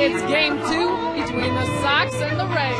It's game 2 between the Sox and the Rays.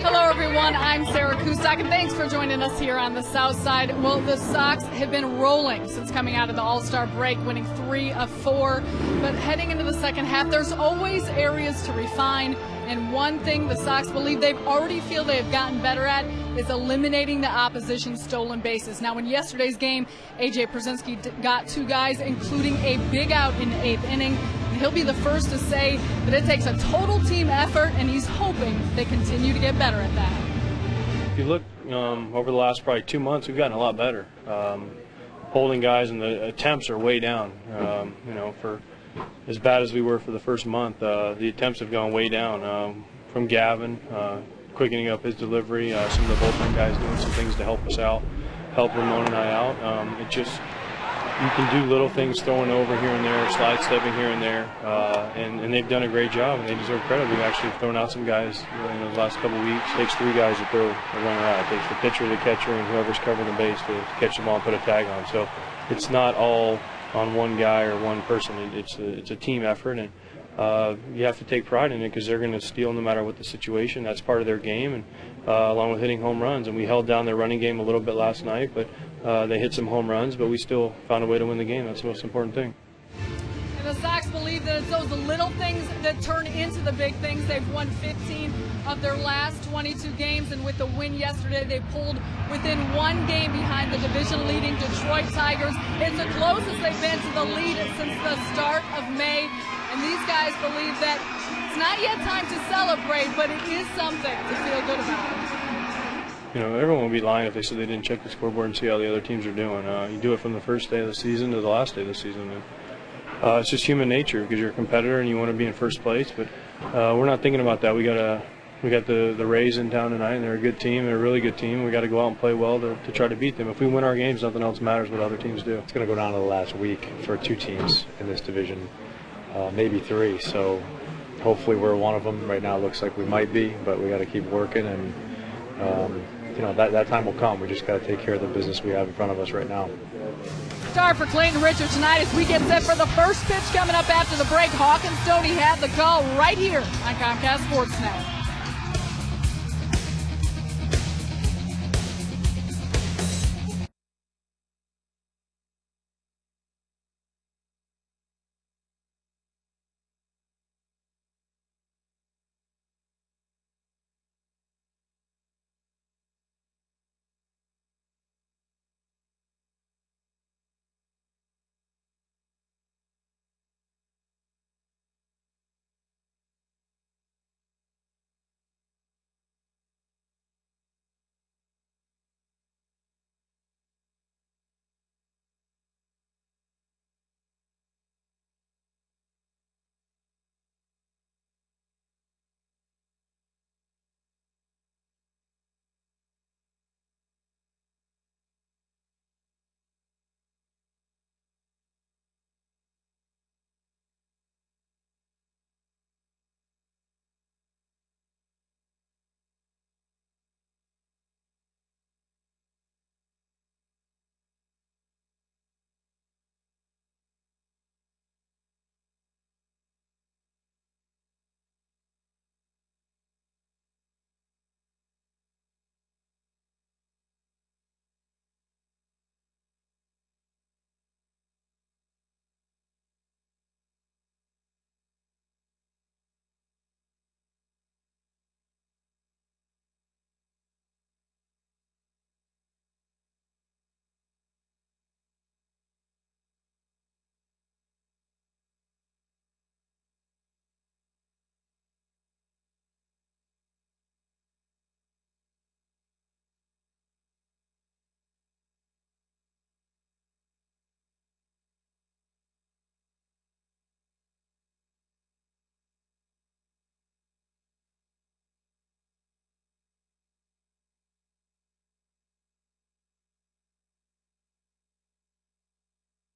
Hello, everyone. I'm Sarah Cusack, and thanks for joining us here on the South Side. Well, the Sox have been rolling since coming out of the All-Star break, winning 3 of 4. But heading into the second half, there's always areas to refine. And one thing the Sox believe they have gotten better at is eliminating the opposition's stolen bases. Now, in yesterday's game, A.J. Pierzynski got 2 guys, including a big out in the 8th inning. And he'll be the first to say that it takes a total team effort, and he's hoping they continue to get better at that. If you look over the last probably 2 months, we've gotten a lot better. Holding guys and the attempts are way down. For as bad as we were for the first month, the attempts have gone way down. From Gavin, quickening up his delivery, some of the bullpen guys doing some things to help us out, help Ramon and I out. You can do little things, throwing over here and there, slide stepping here and there, and they've done a great job, and they deserve credit. We've actually thrown out some guys in the last couple of weeks. It takes 3 guys to throw a runner out. It takes the pitcher, the catcher, and whoever's covering the base to catch the ball and put a tag on. So it's not all on one guy or one person. It's a team effort, and you have to take pride in it because they're going to steal no matter what the situation. That's part of their game, and along with hitting home runs. And we held down their running game a little bit last night, but they hit some home runs, but we still found a way to win the game. That's the most important thing. And the Sox believe that it's those little things that turn into the big things. They've won 15 of their last 22 games, and with the win yesterday, they pulled within 1 game behind the division-leading Detroit Tigers. It's the closest they've been to the lead since the start of May, and these guys believe that it's not yet time to celebrate, but it is something to feel good about. Everyone would be lying if they said they didn't check the scoreboard and see how the other teams are doing. You do it from the first day of the season to the last day of the season. And, it's just human nature because you're a competitor and you want to be in first place. But we're not thinking about that. We got the Rays in town tonight, and they're a good team. They're a really good team. We got to go out and play well to try to beat them. If we win our games, nothing else matters what other teams do. It's going to go down to the last week for 2 teams in this division, maybe 3. So hopefully we're one of them. Right now it looks like we might be, but we got to keep working, and that time will come. We just got to take care of the business we have in front of us right now. Start for Clayton Richard tonight as we get set for the first pitch coming up after the break. Hawkins Stoney had the call right here on Comcast Sportsnet.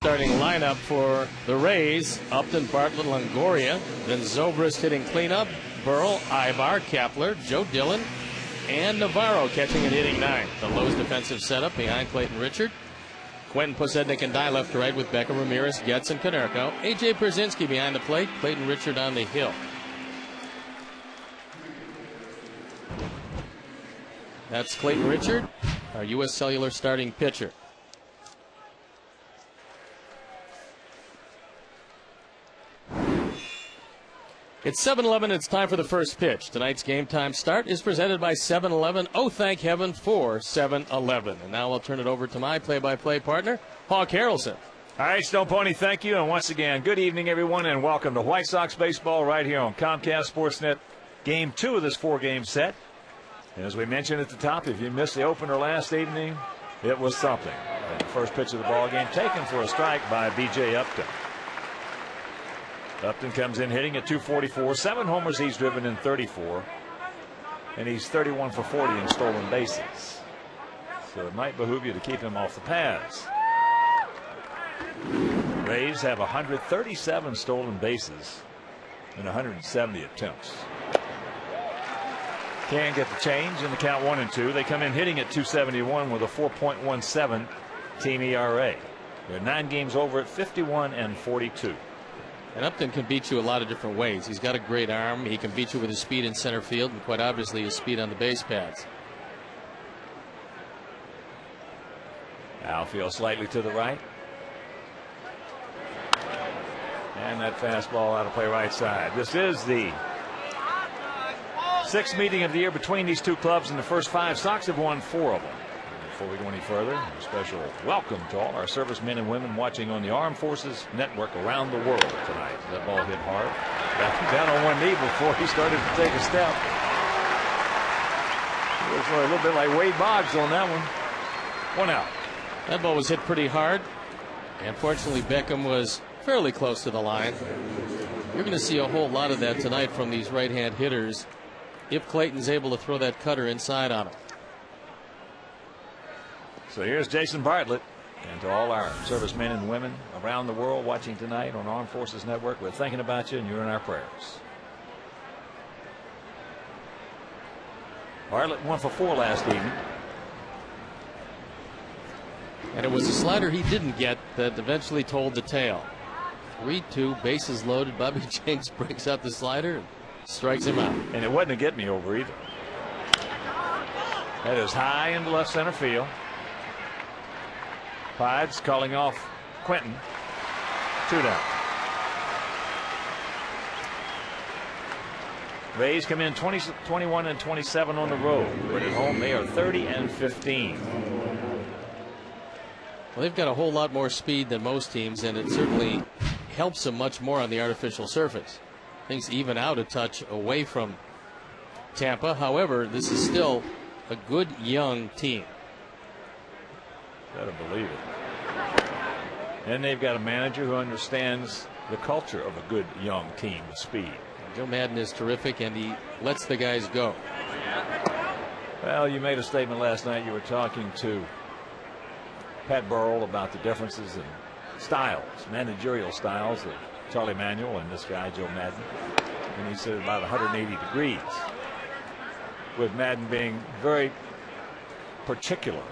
Starting lineup for the Rays: Upton, Bartlett, Longoria. Then Zobrist hitting cleanup. Burrell, Ibar, Kepler, Joe Dillon, and Navarro catching and hitting 9th. The Lowe's defensive setup behind Clayton Richard. Quentin Posednik and Dye left to right with Beckham, Ramirez, Getz, and Konerko. A.J. Brzezinski behind the plate. Clayton Richard on the hill. That's Clayton Richard, our U.S. Cellular starting pitcher. It's 7-11. It's time for the first pitch. Tonight's game time start is presented by 7-Eleven. Oh, thank heaven for 7-Eleven. And now I'll turn it over to my play-by-play partner, Hawk Harrelson. All right, Stone Pony, thank you. And once again, good evening, everyone, and welcome to White Sox baseball right here on Comcast Sportsnet. Game 2 of this 4-game set. And as we mentioned at the top, if you missed the opener last evening, it was something. And the first pitch of the ball game taken for a strike by B.J. Upton. Upton comes in hitting at 244. 7 homers he's driven in 34. And he's 31 for 40 in stolen bases. So it might behoove you to keep him off the pads. Rays have 137 stolen bases in 170 attempts. Can get the change in the count 1-2. They come in hitting at 271 with a 4.17 team ERA. They're 9 games over at 51 and 42. And Upton can beat you a lot of different ways. He's got a great arm. He can beat you with his speed in center field and quite obviously his speed on the base paths. Outfield slightly to the right. And that fastball out of play right side. This is the 6th meeting of the year between these two clubs. In the first 5, Sox have won 4 of them. Before we go any further, a special welcome to all our servicemen and women watching on the Armed Forces Network around the world tonight. That ball hit hard. Down on one knee before he started to take a step. It looks a little bit like Wade Boggs on that one. 1 out. That ball was hit pretty hard. And fortunately, Beckham was fairly close to the line. You're going to see a whole lot of that tonight from these right-hand hitters if Clayton's able to throw that cutter inside on him. So here's Jason Bartlett. And to all our servicemen and women around the world watching tonight on Armed Forces Network, we're thinking about you and you're in our prayers. Bartlett 1 for 4 last evening. And it was a slider he didn't get that eventually told the tale. 3-2, bases loaded. Bobby Jenks breaks out the slider and strikes him out. And it wasn't a get me over either. That is high into left center field. Pides calling off Quentin. 2 down. Rays come in 21 and 27 on the road. But at home they are 30 and 15. Well, they've got a whole lot more speed than most teams, and it certainly helps them much more on the artificial surface. Things even out a touch away from Tampa. However, this is still a good young team. Gotta believe it. And they've got a manager who understands the culture of a good young team with speed. Joe Madden is terrific, and he lets the guys go. Well, you made a statement last night. You were talking to Pat Burrell about the differences in styles, managerial styles of Charlie Manuel and this guy, Joe Madden. And he said about 180 degrees, with Madden being very particular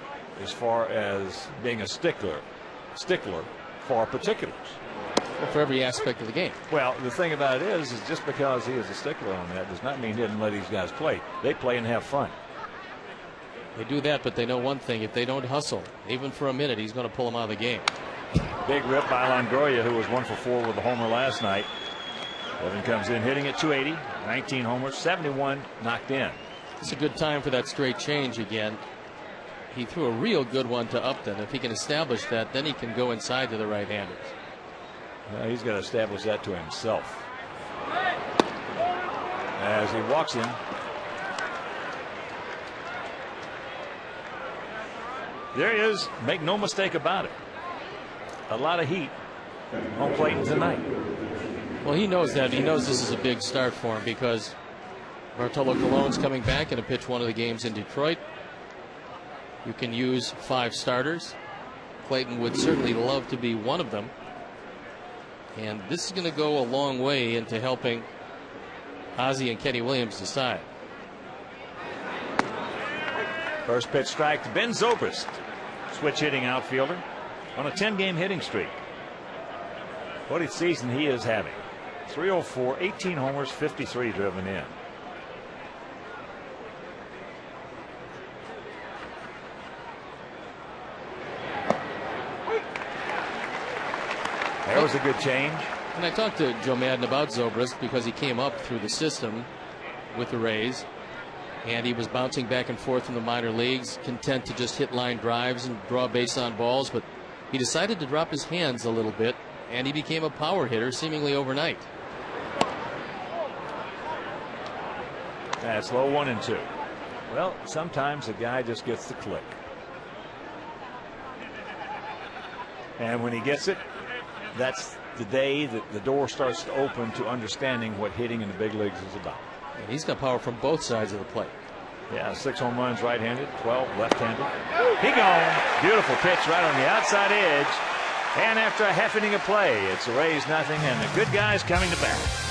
as far as being a stickler for particulars. Well, for every aspect of the game. Well, the thing about it is just because he is a stickler on that does not mean he didn't let these guys play. They play and have fun. They do that, but they know one thing: if they don't hustle, even for a minute, he's going to pull them out of the game. Big rip by Longoria, who was 1 for 4 with a homer last night. Evan comes in hitting at 280, 19 homers, 71 knocked in. It's a good time for that straight change again. He threw a real good one to Upton. If he can establish that, then he can go inside to the right-handers. Well, he's got to establish that to himself. As he walks in. There he is. Make no mistake about it. A lot of heat on Clayton tonight. Well, he knows that. He knows this is a big start for him because Bartolo Colon's coming back and to pitch one of the games in Detroit. You can use 5 starters. Clayton would certainly love to be one of them. And this is going to go a long way into helping Ozzie and Kenny Williams decide. First pitch strike to Ben Zobrist. Switch hitting outfielder. on a 10-game hitting streak. What a season he is having. 304, 18 homers, 53 driven in. There was a good change. And I talked to Joe Madden about Zobrist because he came up through the system with the Rays, and he was bouncing back and forth in the minor leagues, content to just hit line drives and draw base on balls, but he decided to drop his hands a little bit, and he became a power hitter seemingly overnight. That's low 1-2. Well, sometimes a guy just gets the click. And when he gets it, that's the day that the door starts to open to understanding what hitting in the big leagues is about. And he's got power from both sides of the plate. Yeah, 6 home runs right-handed, 12 left-handed. He gone. Beautiful pitch right on the outside edge. And after a half inning of play, it's the Rays nothing, and the good guys coming to bat.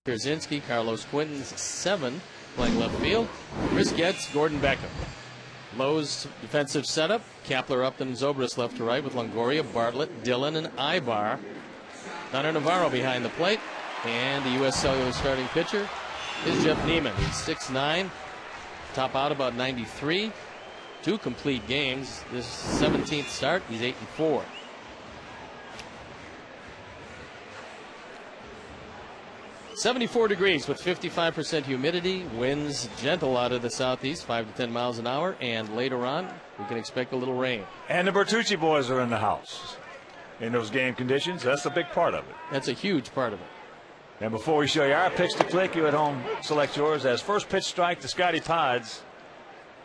Kerzinski, Carlos Quinton's 7 playing left field. Chris Getz, Gordon Beckham. Lowe's defensive setup. Kapler, Upton, and Zobrist left to right with Longoria, Bartlett, Dillon, and Ibar. Connor Navarro behind the plate. And the U.S. Cellular starting pitcher is Jeff Neiman. He's 6'9", top out about 93. 2 complete games. This 17th start, he's 8-4. .74 degrees with 55% humidity. Winds gentle out of the southeast, 5 to 10 miles an hour. And later on, we can expect a little rain. And the Bertucci boys are in the house. In those game conditions, that's a big part of it. That's a huge part of it. And before we show you our picks to click, you at home select yours. As first pitch strike to Scotty Pods.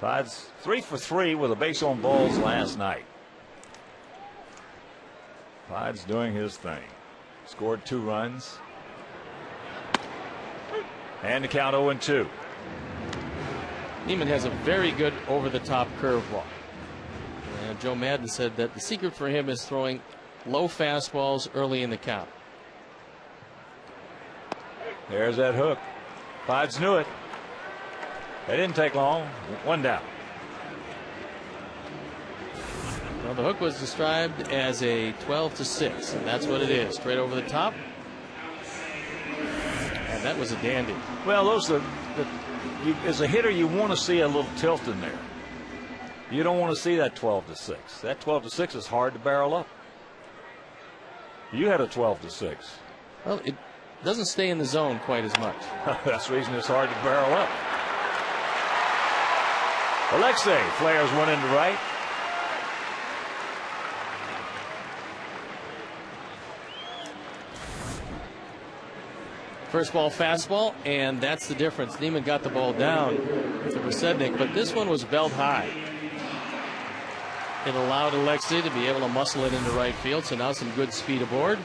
Pods 3 for 3 with a base on balls last night. Pods doing his thing. Scored 2 runs. And the count 0-2. Neiman has a very good over-the-top curveball. And Joe Madden said that the secret for him is throwing low fastballs early in the count. There's that hook. Pods knew it. It didn't take long. 1 down. Well, the hook was described as a 12-6, and that's what it is. Straight over the top. And that was a dandy. Well, those are as a hitter, you want to see a little tilt in there. You don't want to see that 12-6. That 12-6 is hard to barrel up. You had a 12-6. Well, it doesn't stay in the zone quite as much. That's the reason it's hard to barrel up. Alexei flares one into right. First ball fastball, and that's the difference. Neiman got the ball down to Presednik, but this one was belt high. It allowed Alexei to be able to muscle it into right field, so now some good speed aboard.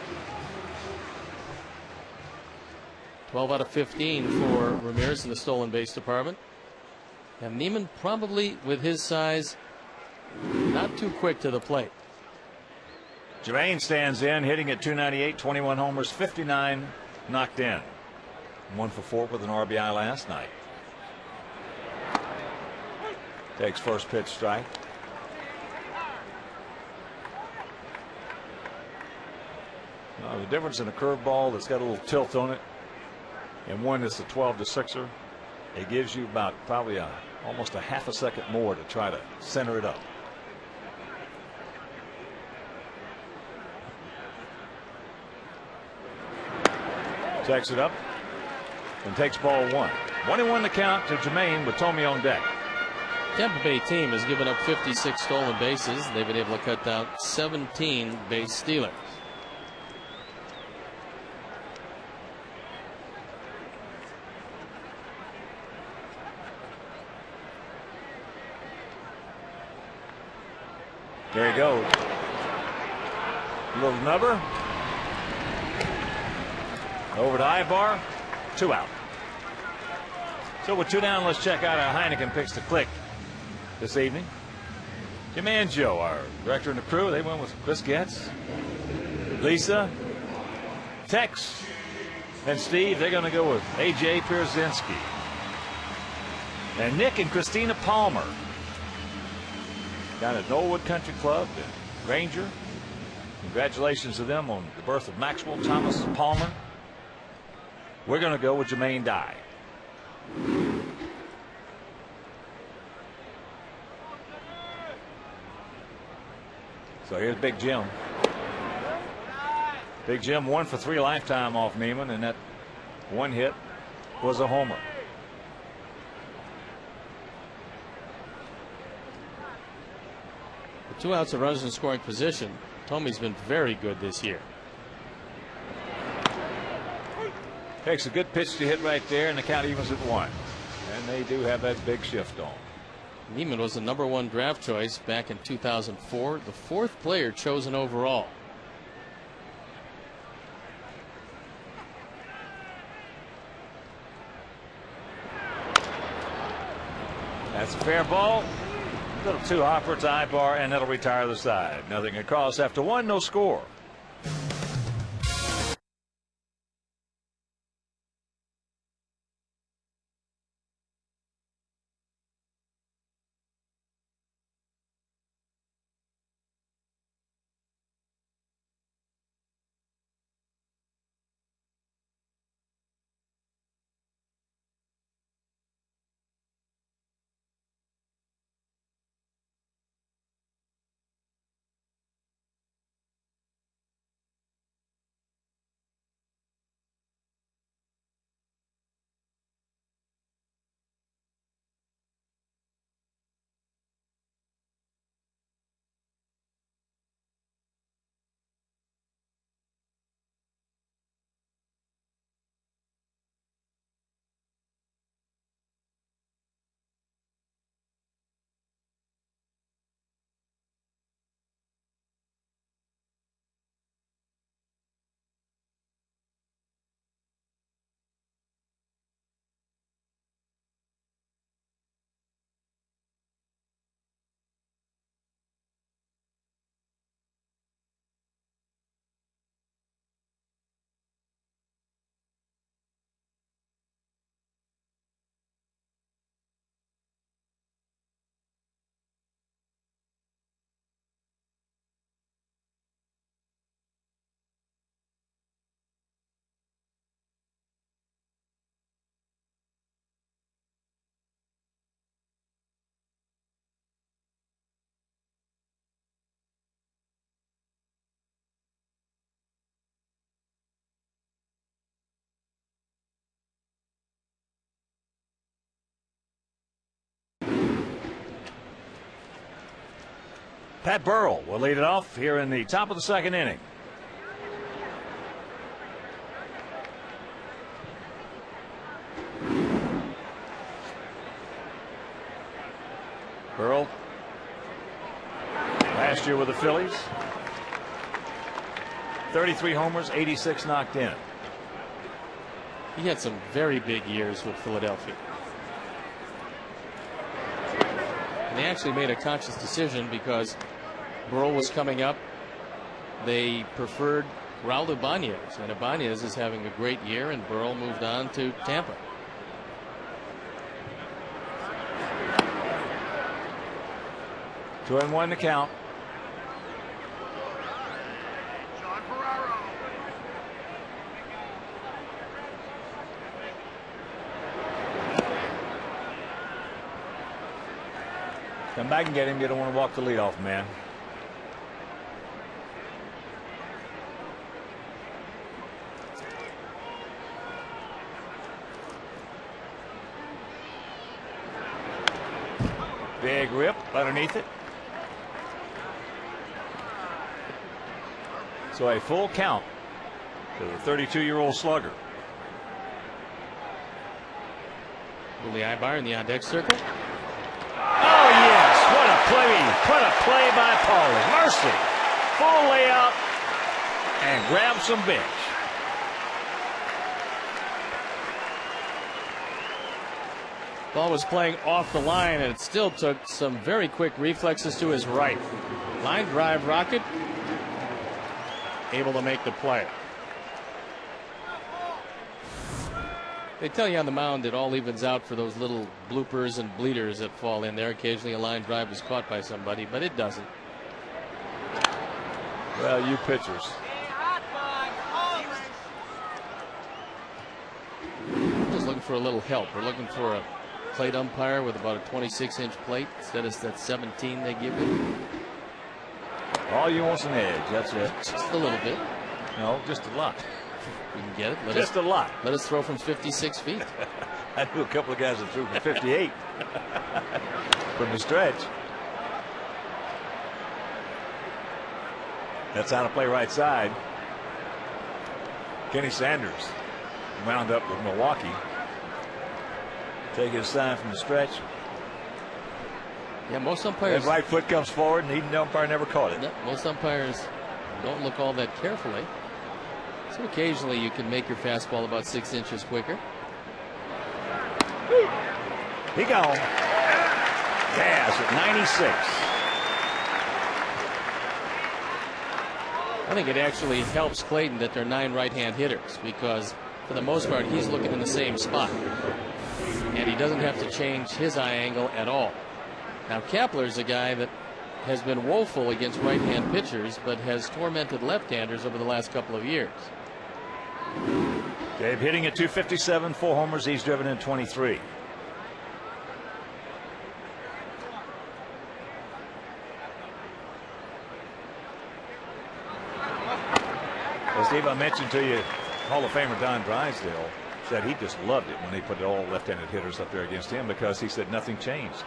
12 out of 15 for Ramirez in the stolen base department. And Neiman, probably with his size, not too quick to the plate. Jermaine stands in, hitting at .298, 21 homers, 59 knocked in. 1 for 4 with an RBI last night. Takes first pitch strike. The difference in a curveball that's got a little tilt on it and one that's a 12-to-6er, it gives you about probably almost a half a second more to try to center it up. Checks it up and takes ball 1. 1-1 the count to Jermaine with Tommy on deck. Tampa Bay team has given up 56 stolen bases. They've been able to cut down 17 base stealers. There he goes. Little nubber. Over to Ibar. 2 out. So with 2 down, let's check out how Heineken picks the click this evening. Jim and Joe, our director and the crew, they went with Chris Getz, Lisa, Tex, and Steve. They're going to go with A.J. Pierzynski. And Nick and Christina Palmer down at Knollwood Country Club in Granger. Congratulations to them on the birth of Maxwell Thomas Palmer. We're going to go with Jermaine Dye. So here's Big Jim. Big Jim 1 for 3 lifetime off Neiman, and that one hit was a homer. With 2 outs of runners in scoring position, Tommy's been very good this year. Takes a good pitch to hit right there, and the count evens at 1. And they do have that big shift on. Neiman was the #1 draft choice back in 2004, the 4th player chosen overall. That's a fair ball. Little 2-hopper to Ibar, and that'll retire the side. Nothing across after 1, no score. Pat Burrell will lead it off here in the top of the 2nd inning. Burrell, last year with the Phillies, 33 homers, 86 knocked in. He had some very big years with Philadelphia. And they actually made a conscious decision because Burrell was coming up. They preferred Raul Ibanez, and Ibanez is having a great year, and Burrell moved on to Tampa. Two and one to count. Come back and get him. You don't want to walk the leadoff man. Big rip underneath it. So a full count to the 32-year-old slugger. Willie Ibar in the on-deck circle. Oh, yes. What a play. What a play by Paulie. Mercy. Full layout and grab some bench. Ball was playing off the line, and it still took some very quick reflexes to his right. Line drive rocket. Able to make the play. They tell you on the mound it all evens out for those little bloopers and bleeders that fall in there. Occasionally a line drive is caught by somebody, but it doesn't. Well, you pitchers. Just looking for a little help. We're looking for a plate umpire with about a 26-inch plate instead of that 17 they give you. All you want's an edge. That's it. Just a little bit. No, just a lot. We can get it. Just a lot. Let us throw from 56 feet. I knew a couple of guys that threw from 58 from the stretch. That's out of play right side. Kenny Sanders wound up with Milwaukee. Take his sign from the stretch. Yeah, most umpires. His right foot comes forward, and the umpire never caught it. No, most umpires don't look all that carefully. So occasionally you can make your fastball about 6 inches quicker. He gone. Gas at 96. I think it actually helps Clayton that they're 9 right-hand hitters, because for the most part he's looking in the same spot. And he doesn't have to change his eye angle at all. Now Kepler's a guy that has been woeful against right-hand pitchers, but has tormented left-handers over the last couple of years. Gabe hitting at 257, 4 homers. He's driven in 23. Well, Steve, I mentioned to you, Hall of Famer Don Drysdale said he just loved it when they put all left-handed hitters up there against him, because he said nothing changed.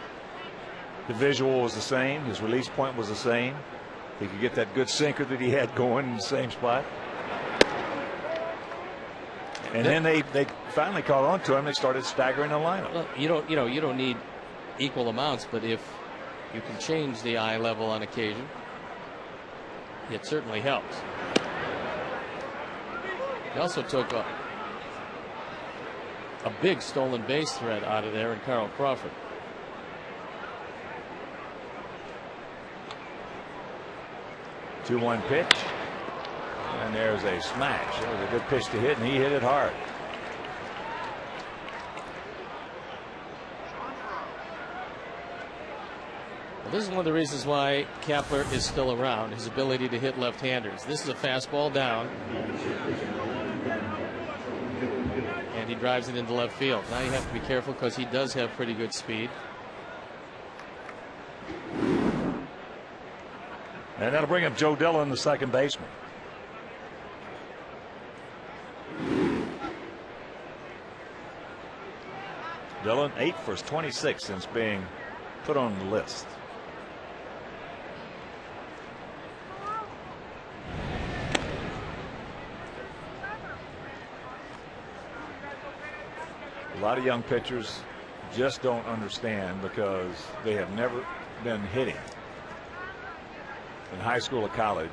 The visual was the same. His release point was the same. He could get that good sinker that he had going in the same spot. And then they finally caught on to him. They started staggering the lineup. Well, you don't need equal amounts, but if you can change the eye level on occasion, it certainly helps. He also took a big stolen base threat out of there in Carl Crawford. Two-one pitch. And there's a smash. It was a good pitch to hit, and he hit it hard. Well, this is one of the reasons why Kepler is still around, his ability to hit left-handers. This is a fastball down. And he drives it into left field. Now you have to be careful because he does have pretty good speed. And that'll bring up Joe Dillon, the second baseman. Dillon 8 for his 26 since being put on the list. A lot of young pitchers just don't understand because they have never been hitting in high school or college.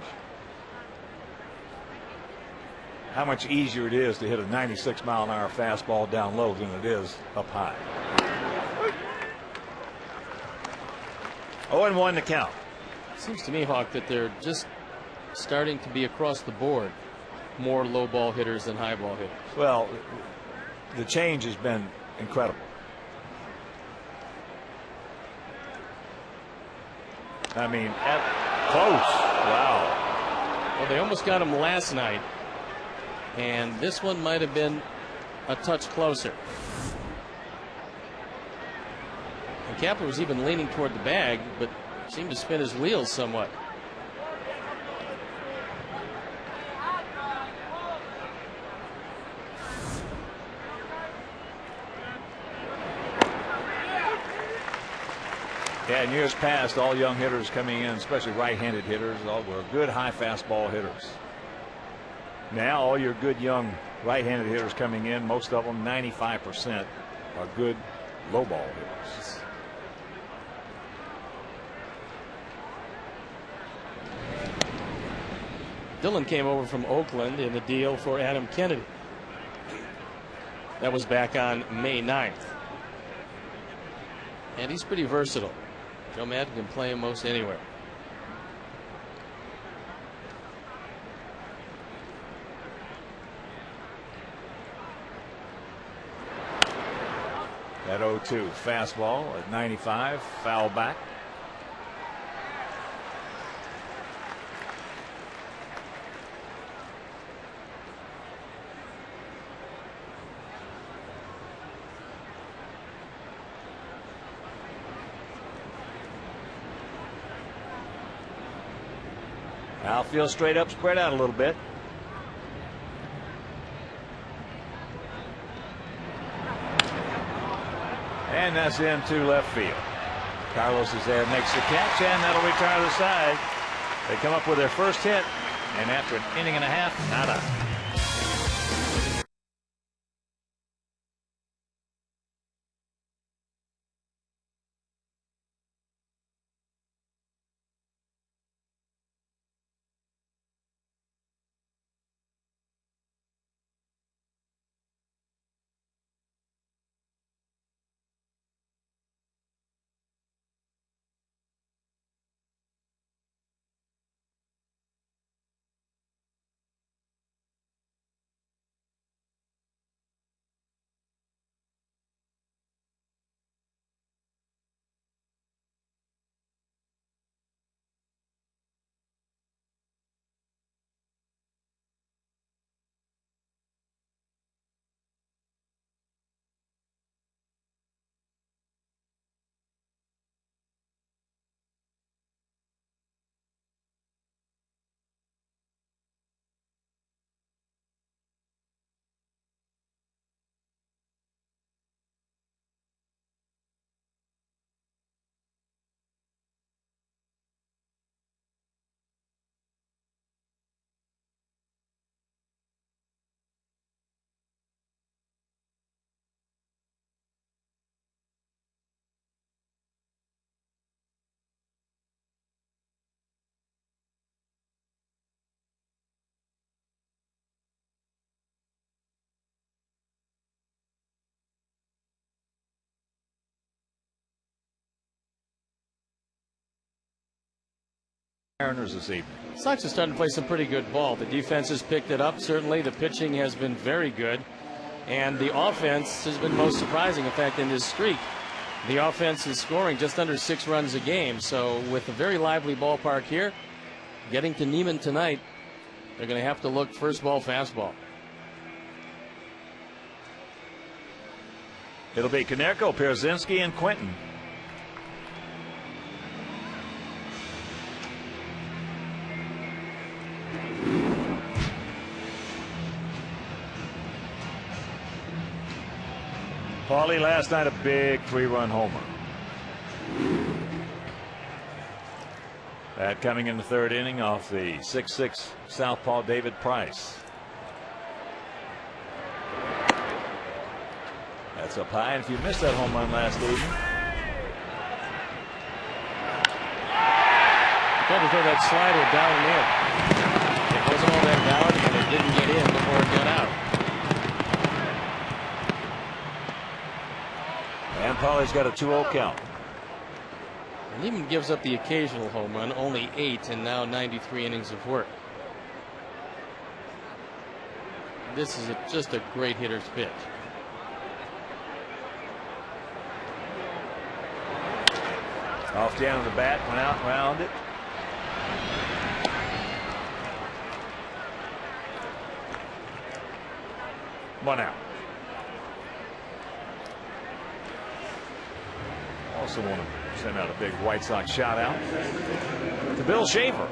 how much easier it is to hit a 96-mile-an-hour fastball down low than it is up high. 0-1 to count. Seems to me, Hawk, that they're just starting to be across the board more low ball hitters than high ball hitters. Well, the change has been incredible. I mean, close. Wow. Well, they almost got him last night, and this one might have been a touch closer. And Kapler was even leaning toward the bag, but seemed to spin his wheels somewhat. Yeah, in years past, all young hitters coming in, especially right-handed hitters, all were good high fastball hitters. Now, all your good young right-handed hitters coming in, most of them, 95%, are good low ball hitters. Dillon came over from Oakland in the deal for Adam Kennedy. That was back on May 9th. And he's pretty versatile. Joe Maddon can play him most anywhere. That 0-2 fastball at 95, foul back. Outfield straight up, spread out a little bit. And that's into left field. Carlos is there, makes the catch, and that'll retire to the side. They come up with their first hit, and after an inning and a half, nada. Mariners this evening. Sox are starting to play some pretty good ball. The defense has picked it up. Certainly, the pitching has been very good, and the offense has been most surprising. In fact, in this streak, the offense is scoring just under 6 runs a game. So, with a very lively ballpark here, getting to Neiman tonight, they're going to have to look first ball, fastball. It'll be Konerko, Pierzynski, and Quinton. Paulie last night a big 3-run homer. That coming in the 3rd inning off the 6'6" southpaw David Price. That's up high, and if you missed that home run last evening, Tried to throw that slider down and in. It wasn't all that down, and it didn't get in before it got out. And Polly's got a 2-0 count. And even gives up the occasional home run, only 8 and now 93 innings of work. This is just a great hitter's pitch. Off the end of the bat, went out, round it. One out. Also want to send out a big White Sox shout out to Bill Schaefer,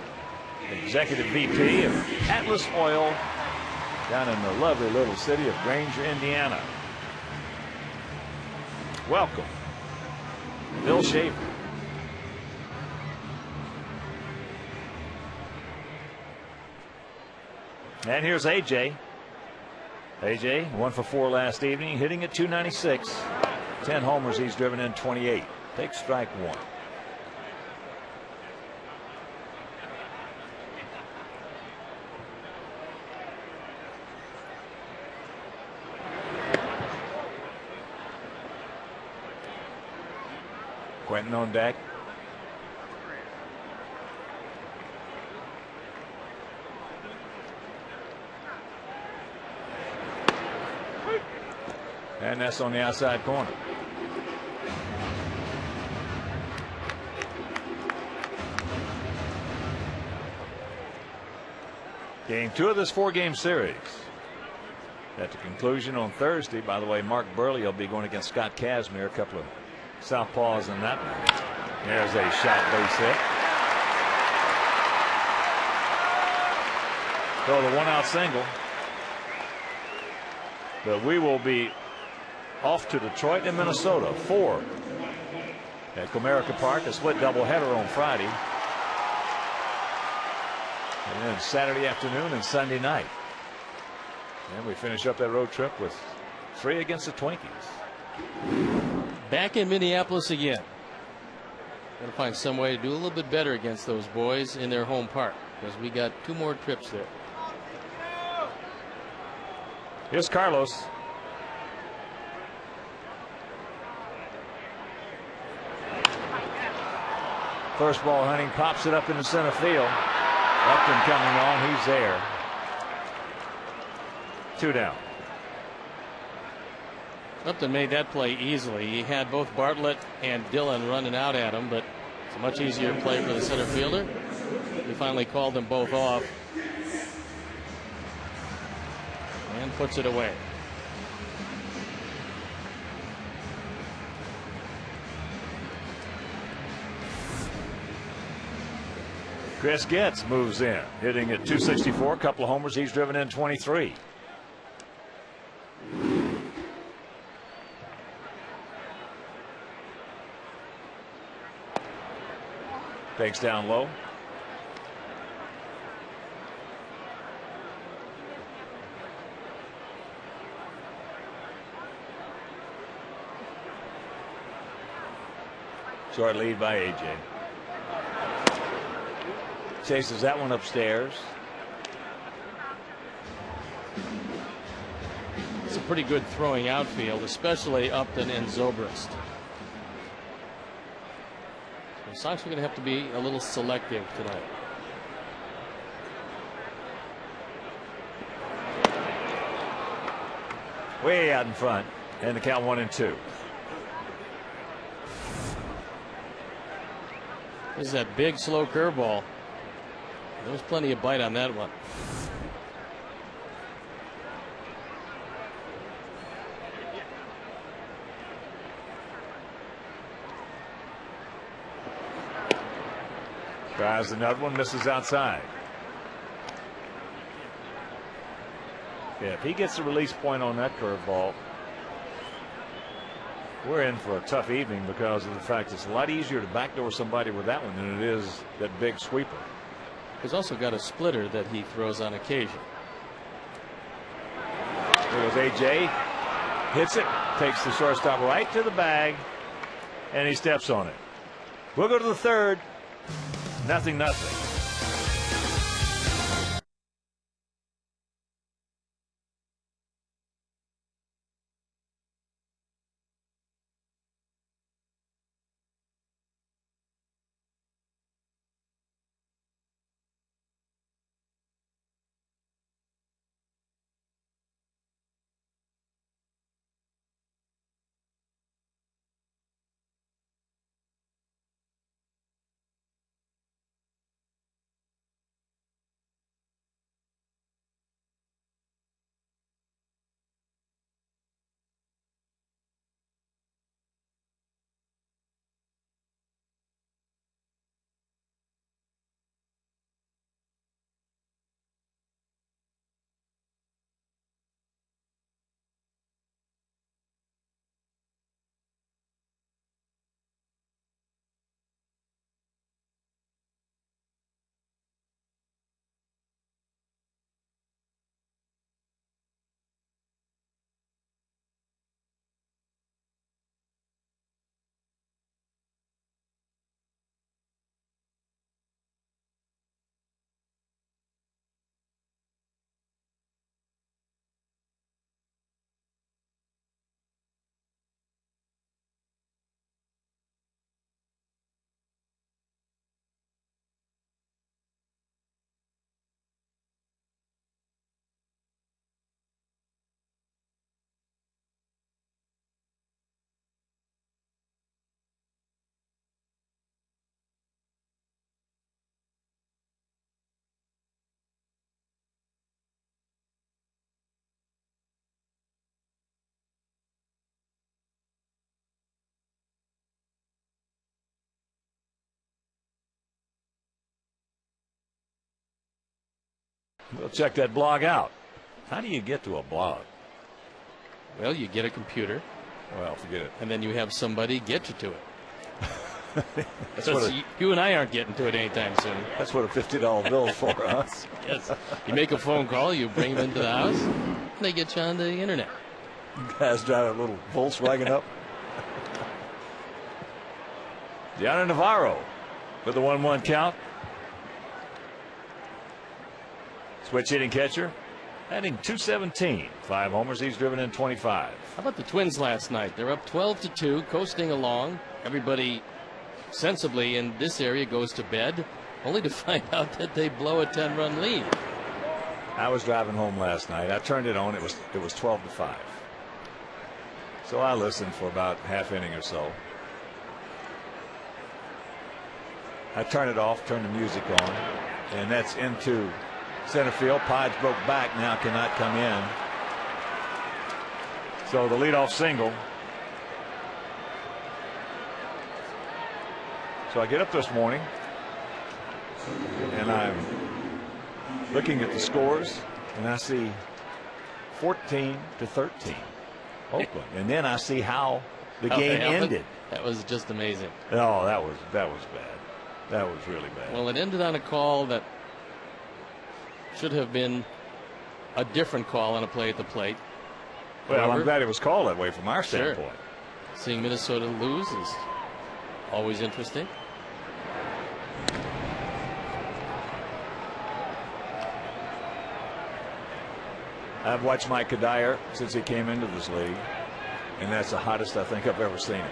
Executive VP of Atlas Oil down in the lovely little city of Granger, Indiana. Welcome, Bill Schaefer. And here's AJ. AJ, 1 for 4 last evening, hitting at 296. 10 homers, he's driven in 28. Take strike 1. Quentin on deck. And that's on the outside corner. Game 2 of this 4-game series. At the conclusion on Thursday, by the way, Mark Burley will be going against Scott Kazmir. A couple of southpaws in that one. There's a shot base hit. So the 1-out single. But we will be off to Detroit and Minnesota. 4 at Comerica Park, a split doubleheader on Friday. And then Saturday afternoon and Sunday night. And we finish up that road trip with 3 against the Twinkies. Back in Minneapolis again. Got to find some way to do a little bit better against those boys in their home park, because we got 2 more trips there. Here's Carlos. First ball, Hunting pops it up into center field. Upton coming on, he's there. 2 down. Upton made that play easily. He had both Bartlett and Dillon running out at him, but it's a much easier play for the center fielder. He finally called them both off and puts it away. Chris Getz moves in, hitting at 264. A couple of homers. He's driven in 23. Takes down low. Short lead by AJ. Chases that one upstairs. It's a pretty good throwing outfield, especially Upton and Zobrist. The Sox are going to have to be a little selective tonight. Way out in front, and the count 1-2. This is that big slow curveball. There was plenty of bite on that one. Tries another one, misses outside. Yeah, if he gets the release point on that curveball, we're in for a tough evening, because of the fact it's a lot easier to backdoor somebody with that one than it is that big sweeper. He's also got a splitter that he throws on occasion. There goes AJ. Hits it. Takes the shortstop right to the bag. And he steps on it. We'll go to the third. 0-0. We'll check that blog out. How do you get to a blog? Well, you get a computer. Well, forget it. And then you have somebody get you to it. That's So what you and I aren't getting to it anytime soon. that's what a $50 bill is for, huh? Yes. You make a phone call, you bring them into the house, and they get you on the internet. Guys driving a little Volkswagen up. Gianni Navarro with the 1-1 count. Switch hitting catcher. Batting .217. 5 homers. He's driven in 25. How about the Twins last night? They're up 12-2, coasting along. Everybody sensibly in this area goes to bed, only to find out that they blow a 10-run lead. I was driving home last night. I turned it on. It was 12-5. So I listened for about half inning or so. I turned it off, turned the music on, and that's into center field. Podge broke back, now cannot come in. So the leadoff single. So I get up this morning and I'm looking at the scores and I see 14-13 Oakland, and then I see how the game ended. That was just amazing. Oh, that was bad. That was really bad. Well, it ended on a call that should have been a different call on a play at the plate. Well, However, I'm glad it was called that way from our sure, standpoint. seeing Minnesota lose is always interesting. I've watched Mike Kadire since he came into this league, and that's the hottest I think I've ever seen him.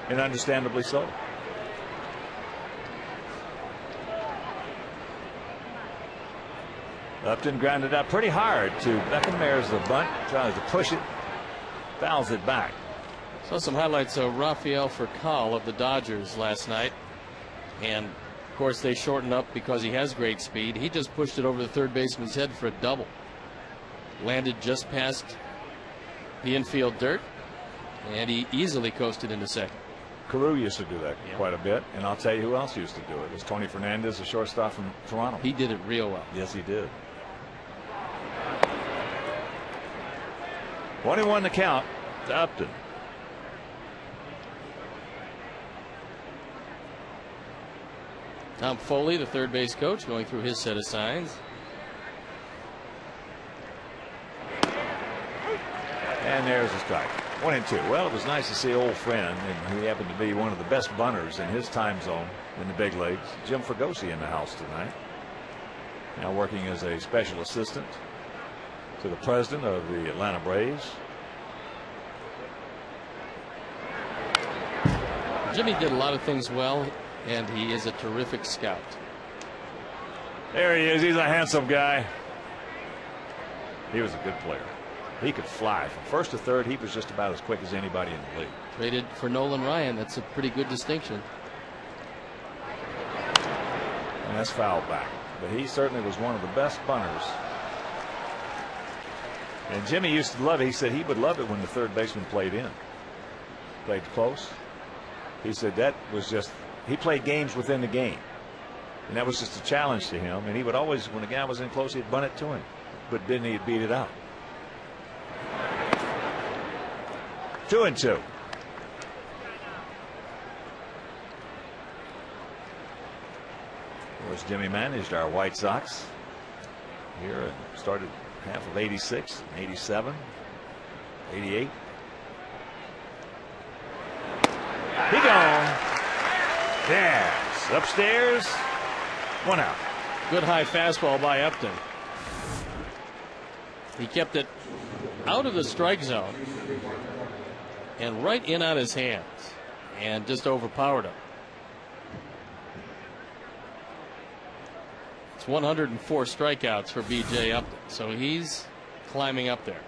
And understandably so. Upton grounded out pretty hard to Beckham. There's the bunt, tries to push it, fouls it back. Saw some highlights of Rafael Furcal of the Dodgers last night, and of course they shortened up because he has great speed. He just pushed it over the third baseman's head for a double. Landed just past the infield dirt, and he easily coasted into second. Carew used to do that quite a bit, and I'll tell you who else used to do it. It was Tony Fernandez, the shortstop from Toronto. He did it real well. Yes, he did. 21 to count to Upton. Tom Foley, the third base coach, going through his set of signs. And there's a strike. 1-2. Well, it was nice to see an old friend, and he happened to be one of the best bunters in his time zone in the big leagues, Jim Fregosi, in the house tonight. Now working as a special assistant to the president of the Atlanta Braves. Jimmy did a lot of things well, and he is a terrific scout. There he is. He's a handsome guy. He was a good player. He could fly from first to third. He was just about as quick as anybody in the league. Traded for Nolan Ryan. That's a pretty good distinction. And that's fouled back. But he certainly was one of the best bunters. And Jimmy used to love it. He said he would love it when the third baseman played in. Played close. He said that was just, he played games within the game. And that was just a challenge to him. And he would always, when the guy was in close, he'd bunt it to him. But then he'd beat it out. 2-2. Of course, Jimmy managed our White Sox here and started half of 86, 87, 88. He gone. Yes. Upstairs. 1 out. Good high fastball by Upton. He kept it out of the strike zone and right in on his hands and just overpowered him. It's 104 strikeouts for B.J. Upton, so he's climbing up there.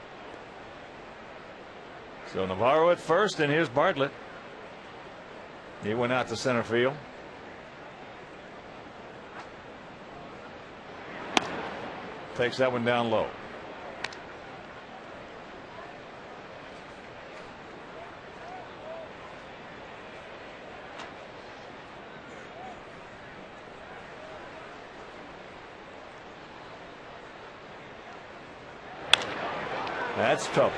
So Navarro at first, and here's Bartlett. He went out to center field. Takes that one down low. That's trouble.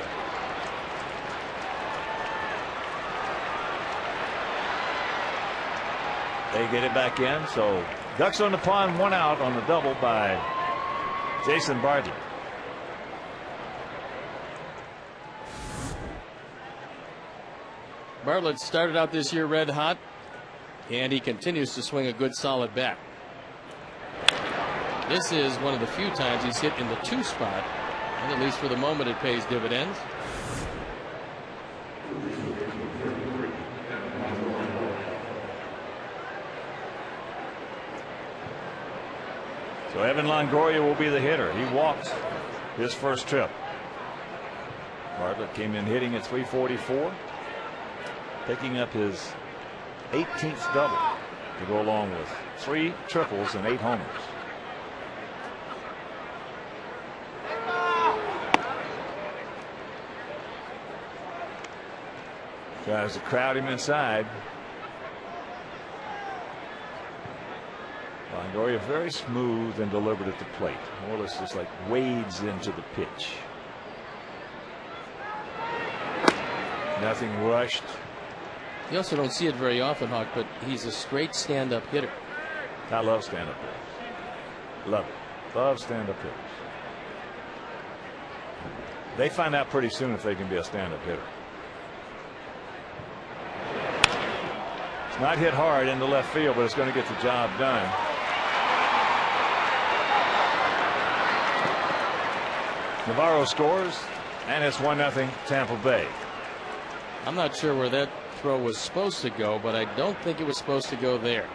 They get it back in. So Ducks on the pond, 1 out on the double by Jason Bartlett. Bartlett started out this year red hot, and he continues to swing a good solid bat. This is one of the few times he's hit in the 2 spot, and at least for the moment it pays dividends. So Evan Longoria will be the hitter. He walked his first trip. Bartlett came in hitting at .344, picking up his 18th double to go along with 3 triples and 8 homers. Tries to crowd him inside. Longoria very smooth and deliberate at the plate. More or less just like wades into the pitch. Nothing rushed. You also don't see it very often, Hawk, but he's a straight stand-up hitter. I love stand-up hitters. Love it. Love stand-up hitters. They find out pretty soon if they can be a stand-up hitter. It's not hit hard into left field, but it's going to get the job done. Navarro scores, and it's 1-0 Tampa Bay. I'm not sure where that throw was supposed to go, but I don't think it was supposed to go there.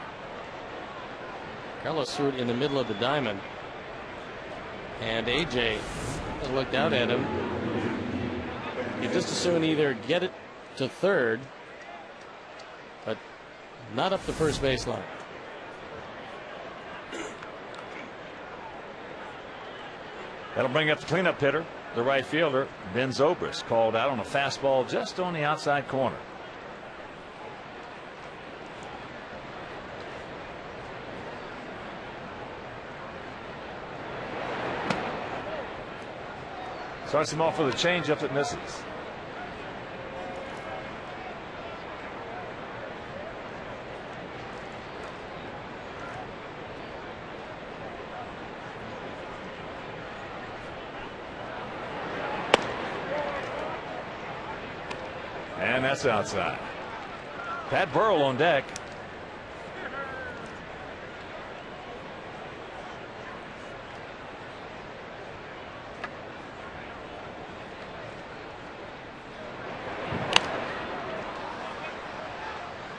Carlos threw it in the middle of the diamond, and AJ looked out at him. You just as soon either get it to third, but not up the first baseline. That'll bring up the cleanup hitter, the right fielder, Ben Zobrist, called out on a fastball just on the outside corner. Starts him off with a changeup that misses. And that's outside. Pat Burrell on deck.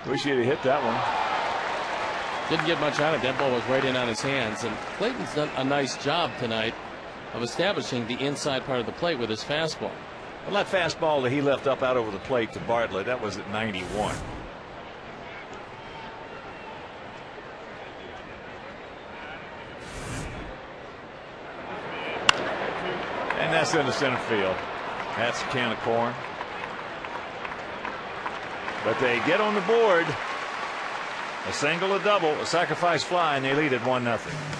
Wish he'd have hit that one. Didn't get much on it. That ball was right in on his hands. And Clayton's done a nice job tonight of establishing the inside part of the plate with his fastball. Well, that fastball that he left up out over the plate to Bartlett, that was at 91. And that's into center field. That's a can of corn. But they get on the board. A single, a double, a sacrifice fly, and they lead at 1-0.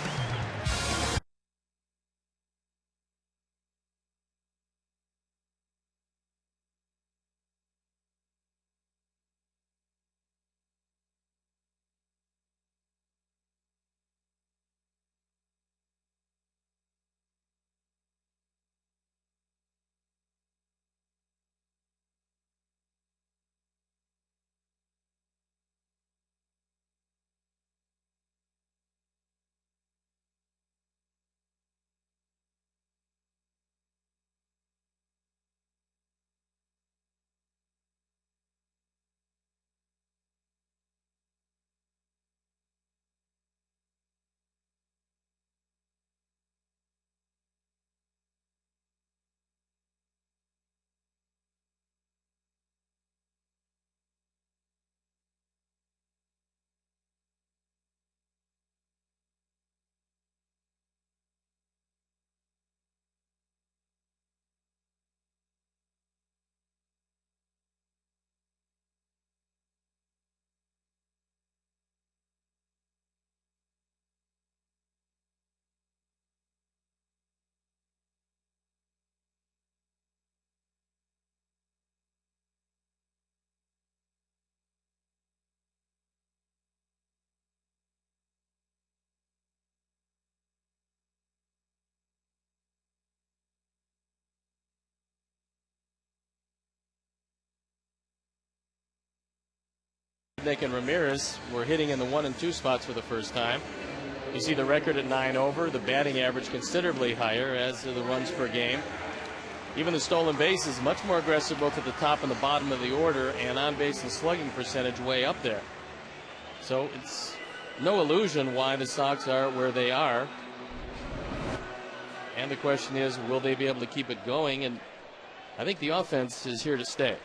Dubnyk and Ramirez were hitting in the 1 and 2 spots for the first time. You see the record at 9 over, the batting average considerably higher, as are the runs per game. Even the stolen base is much more aggressive both at the top and the bottom of the order, and on base and slugging percentage way up there. So it's no illusion why the Sox are where they are. And the question is, will they be able to keep it going? And I think the offense is here to stay.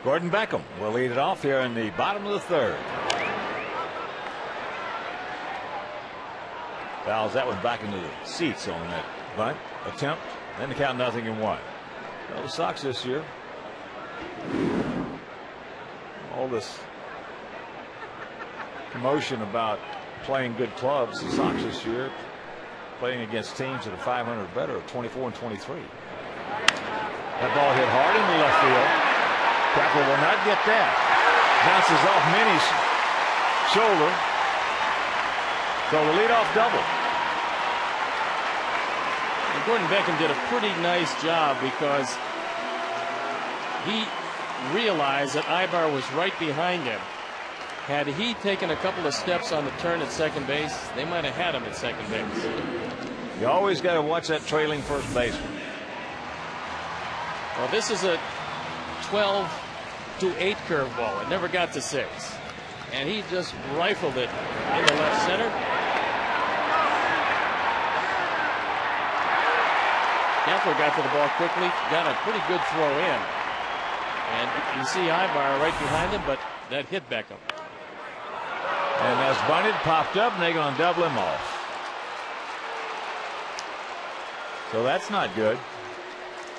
Gordon Beckham will lead it off here in the bottom of the third. Fouls that one back into the seats on that bunt attempt. Then the count 0-1. Well, the Sox this year, all this commotion about playing good clubs. The Sox this year playing against teams that are 500 better, 24 and 23. That ball hit hard into left field. Kapler will not get that. Bounces off Minnie's shoulder. So the leadoff double. And Gordon Beckham did a pretty nice job because he realized that Ibar was right behind him. Had he taken a couple of steps on the turn at second base, they might have had him at second base. You always got to watch that trailing first baseman. Well, this is a 12 to 8 curveball. It never got to 6. And he just rifled it into left center. Kapler got to the ball quickly, got a pretty good throw in. And you see Ibar right behind him, but that hit Beckham. And as bunted, popped up, and they're going to double him off. So that's not good.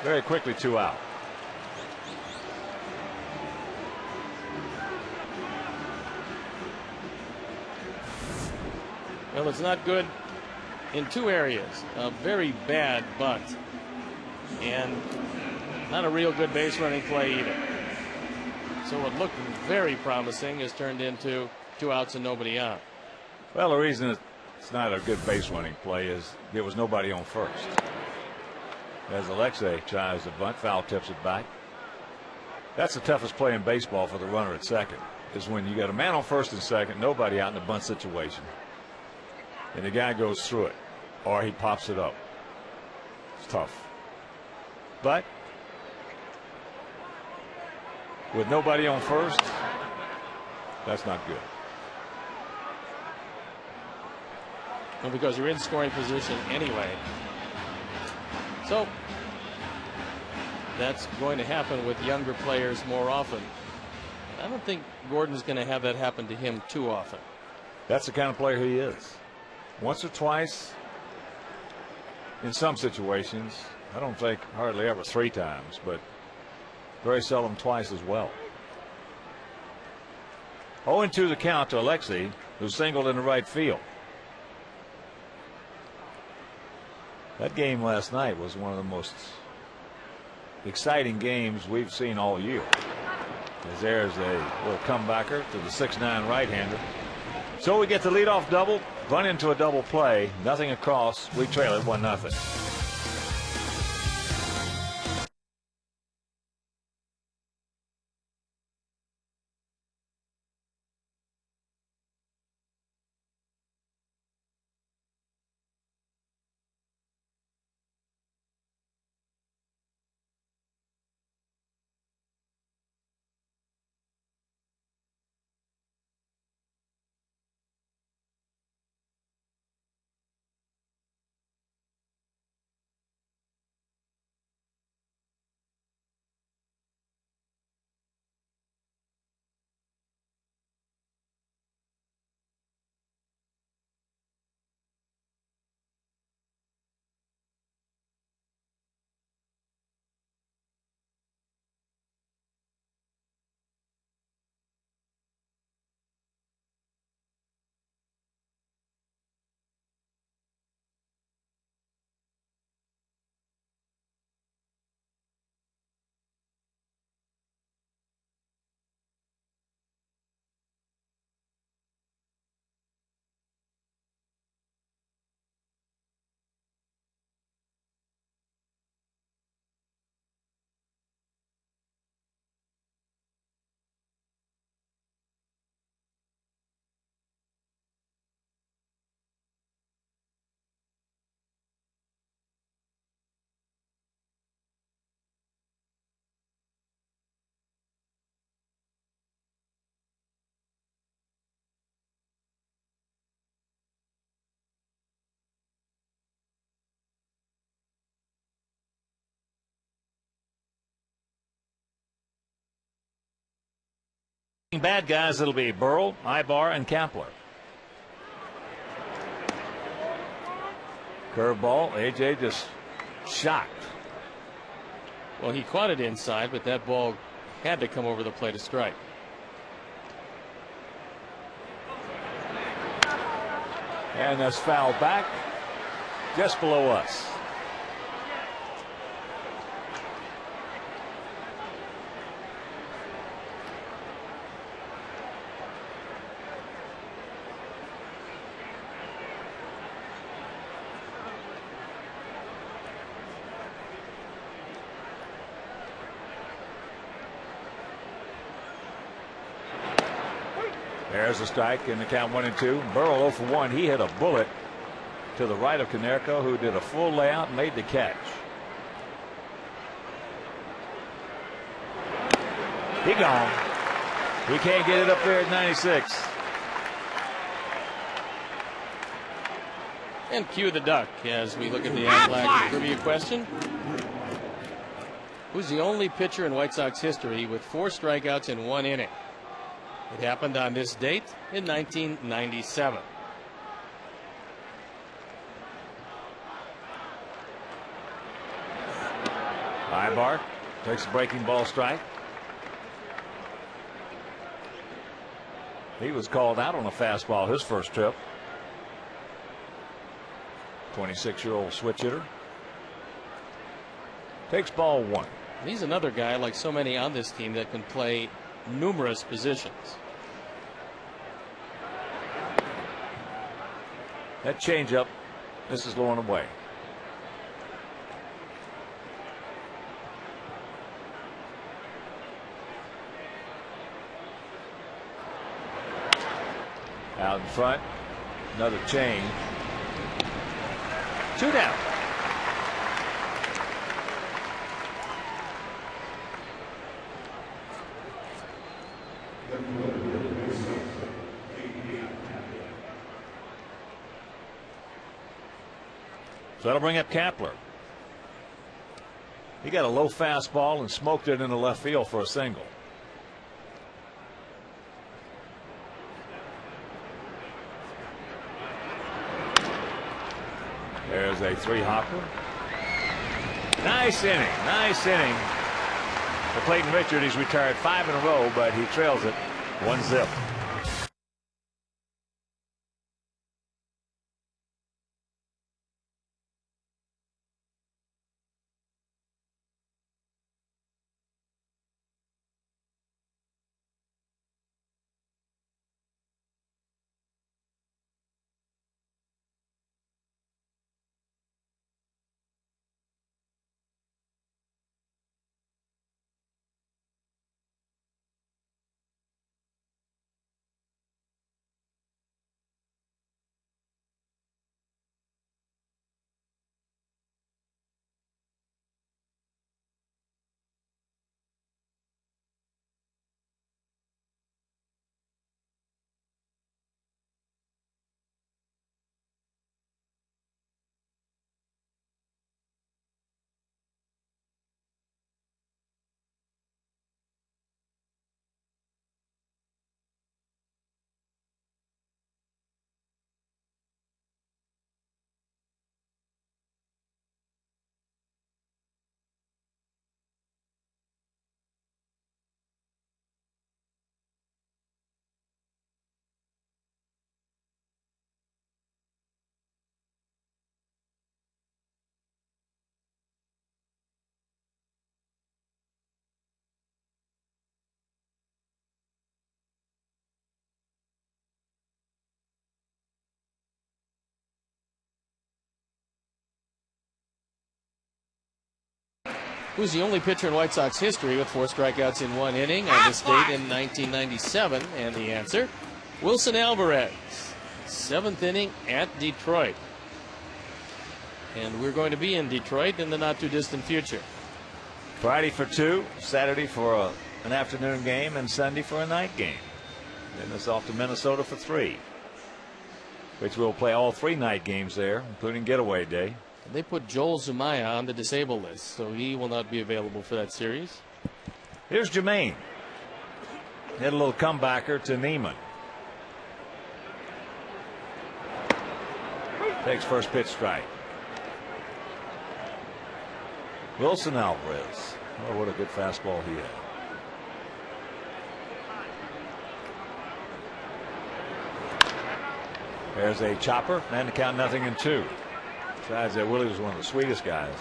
Very quickly, 2 out. Well, it's not good in 2 areas. A very bad bunt and not a real good base running play either. So what looked very promising has turned into 2 outs and nobody out. Well, the reason it's not a good base running play is there was nobody on first. As Alexei tries to bunt, foul tips it back. That's the toughest play in baseball for the runner at second, is when you got a man on first and second, nobody out in the bunt situation, and the guy goes through it, or he pops it up. It's tough. But with nobody on first, that's not good. Well, because you're in scoring position anyway. So that's going to happen with younger players more often. I don't think Gordon's going to have that happen to him too often. That's the kind of player he is. Once or twice in some situations. I don't think hardly ever 3 times, but very seldom twice as well. 0-2 the count to Alexei, who singled in the right field. That game last night was one of the most exciting games we've seen all year, as there's a little comebacker to the 6'9" right-hander. So we get the leadoff double, run into a double play, nothing across. We trail it 1-0. Bad guys, it'll be Burrell, Ibar, and Kapler. Curveball. AJ just shocked. Well, he caught it inside, but that ball had to come over the plate to strike. And that's fouled back just below us. There's a strike in the count 1-2. Burrell 0 for 1. He hit a bullet to the right of Konerko, who did a full layout and made the catch. He gone. He can't get it up there at 96. And cue the duck as we look at the Aflac trivia question. Who's the only pitcher in White Sox history with 4 strikeouts in 1 inning? It happened on this date in 1997. Ibar takes a breaking ball strike. He was called out on a fastball his first trip. 26-year-old switch hitter. Takes ball 1. He's another guy, like so many on this team, that can play numerous positions. That changeup, this is low and away. Out in front, another chain. 2 down. So that'll bring up Kapler. He got a low fastball and smoked it into left field for a single. There's a 3-hopper. Nice inning. Nice inning for Clayton Richard. He's retired 5 in a row, but he trails it 1-0. Who's the only pitcher in White Sox history with 4 strikeouts in 1 inning on this date in 1997? And the answer, Wilson Alvarez. 7th inning at Detroit. And we're going to be in Detroit in the not too distant future. Friday for 2, Saturday for an afternoon game, and Sunday for a night game. Then it's off to Minnesota for 3, which will play all 3 night games there, including getaway day. They put Joel Zumaya on the disabled list, so he will not be available for that series. Here's Jermaine. Hit a little comebacker to Neiman. Takes first pitch strike. Wilson Alvarez. Oh, what a good fastball he had. There's a chopper, and to count 0-2. Besides that, Willie was one of the sweetest guys.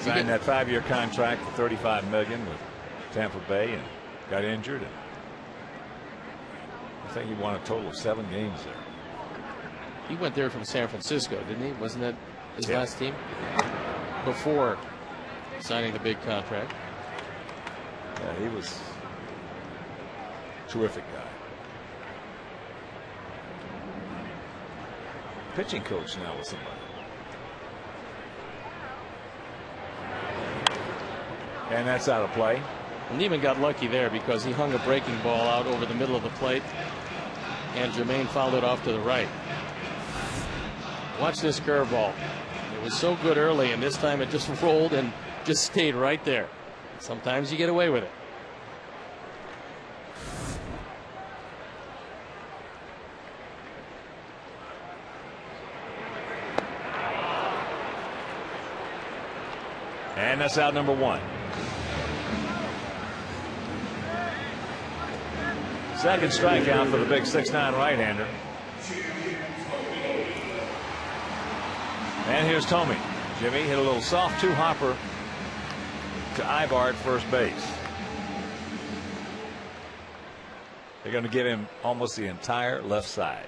Signed that 5-year contract for $35 million with Tampa Bay and got injured. And I think he won a total of 7 games there. He went there from San Francisco, didn't he? Wasn't that his last team? Before signing the big contract. Yeah, he was a terrific guy. Pitching coach now with somebody. And that's out of play. Neiman got lucky there because he hung a breaking ball out over the middle of the plate, and Jermaine fouled it off to the right. Watch this curveball. It was so good early, and this time it just rolled and just stayed right there. Sometimes you get away with it. And that's out number 1. Second strikeout for the big 6'9" right-hander. And here's Tommy. Jimmy hit a little soft 2-hopper to Ivar at first base. They're going to give him almost the entire left side.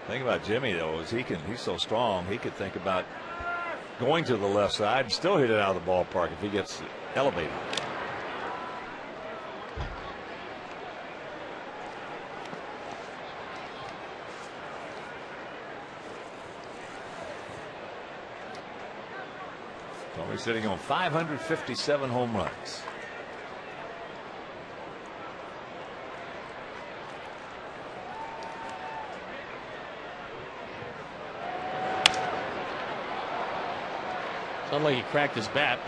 The thing about Jimmy, though, is he's so strong, he could think about going to the left side and still hit it out of the ballpark if he gets elevated. Tommy's sitting on 557 home runs. Sounded like he cracked his bat.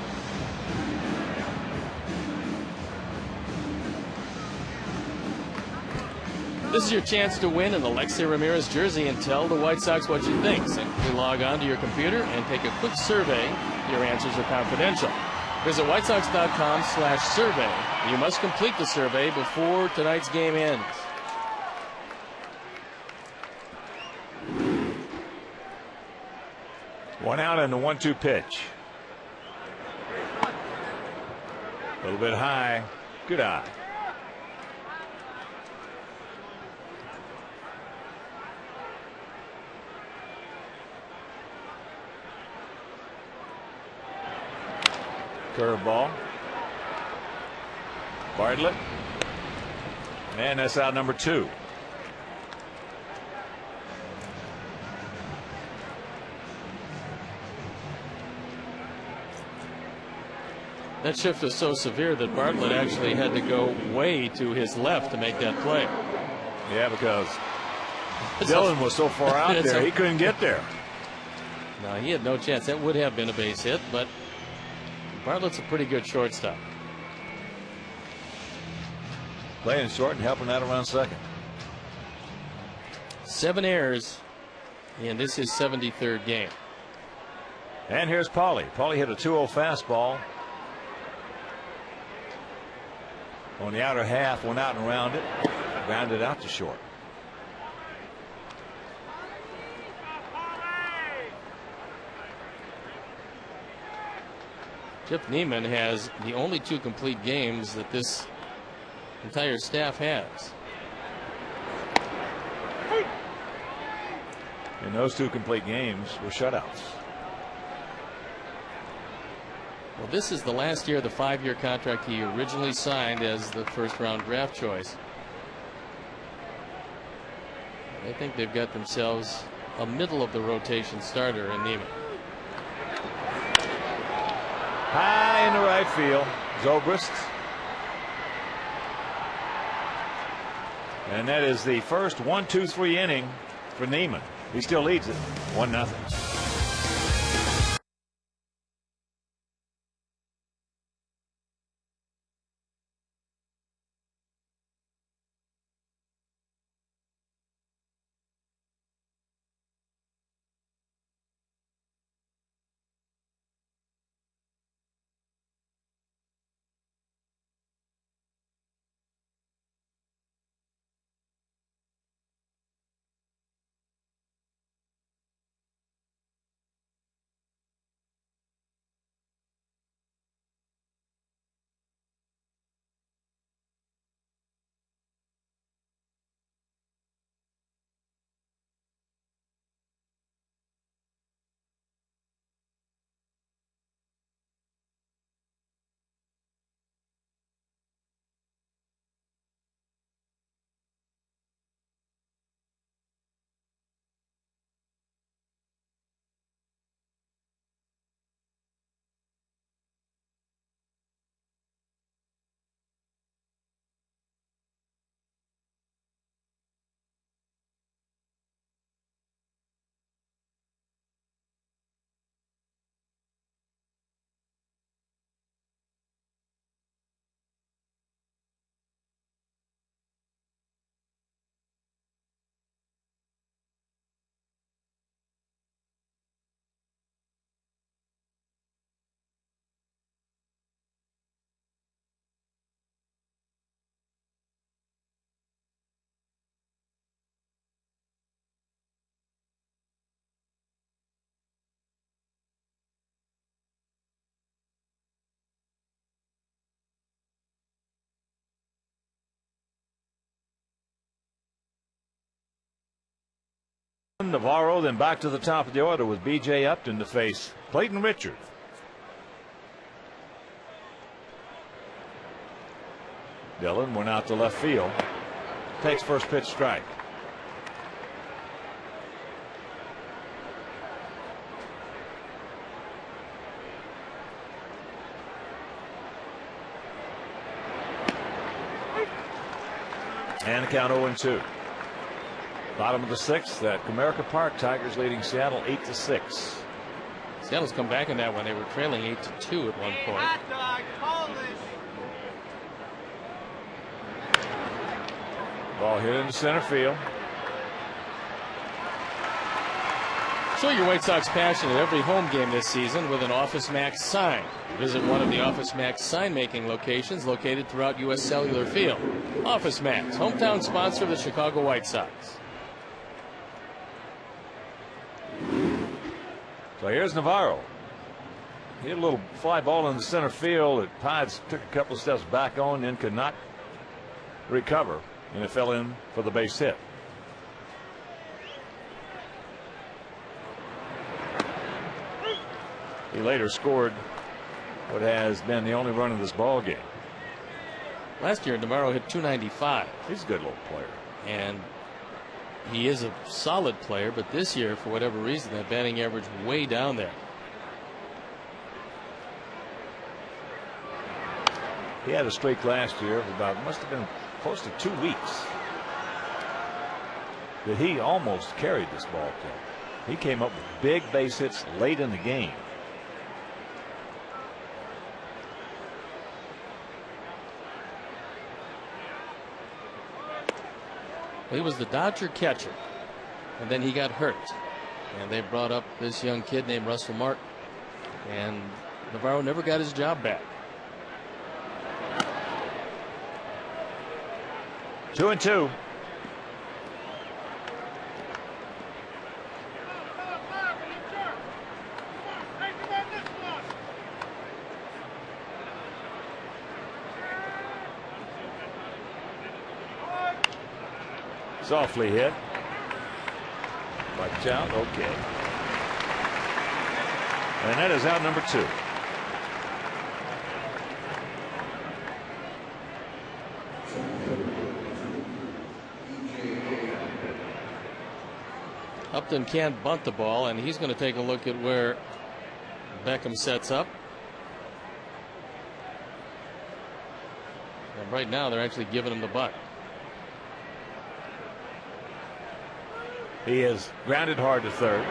This is your chance to win an Alexei Ramirez jersey and tell the White Sox what you think. Simply log on to your computer and take a quick survey. Your answers are confidential. Visit whitesox.com/survey. You must complete the survey before tonight's game ends. One out and the 1-2 pitch. A little bit high. Good eye. Curveball. Bartlett. And that's out number 2. That shift was so severe that Bartlett actually had to go way to his left to make that play. Yeah, because Dillon was so far out there, he couldn't get there. No, he had no chance. That would have been a base hit, but Bartlett's a pretty good shortstop. Playing short and helping out around second. 7 errors, and this is his 73rd game. And here's Paulie. Paulie hit a 2-0 fastball. On the outer half, went out and around it, grounded out to short. Chip Neiman has the only 2 complete games that this entire staff has. And those 2 complete games were shutouts. Well, this is the last year of the 5-year contract he originally signed as the first-round draft choice. I think they've got themselves a middle-of-the-rotation starter in Neiman. High in the right field, Zobrist. And that is the first 1-2-3 inning for Neiman. He still leads it 1-0. Navarro then back to the top of the order with B.J. Upton to face Clayton Richard. Dillon went out to left field. Takes first pitch strike. And the count 0-2. Bottom of the sixth at Comerica Park. Tigers leading Seattle 8-6. Seattle's come back in that one. They were trailing 8-2 at one point. Ball hit into center field. Show your White Sox passion at every home game this season with an Office Max sign. Visit one of the Office Max sign-making locations located throughout U.S. Cellular Field. Office Max, hometown sponsor of the Chicago White Sox. So here's Navarro. He hit a little fly ball in the center field. Pides took a couple of steps back on and could not recover, and it fell in for the base hit. He later scored what has been the only run of this ball game. Last year, Navarro hit .295. He's a good little player. And he is a solid player, but this year, for whatever reason, that batting average way down there. He had a streak last year of about, must have been close to 2 weeks, that he almost carried this ball club. He came up with big base hits late in the game. He was the Dodger catcher, and then he got hurt, and they brought up this young kid named Russell Martin, and Navarro never got his job back. 2-2. Softly hit. Watch out. Okay. And that is out number 2. Upton can't bunt the ball, and he's going to take a look at where Beckham sets up. And right now they're actually giving him the bunt. He is grounded hard to third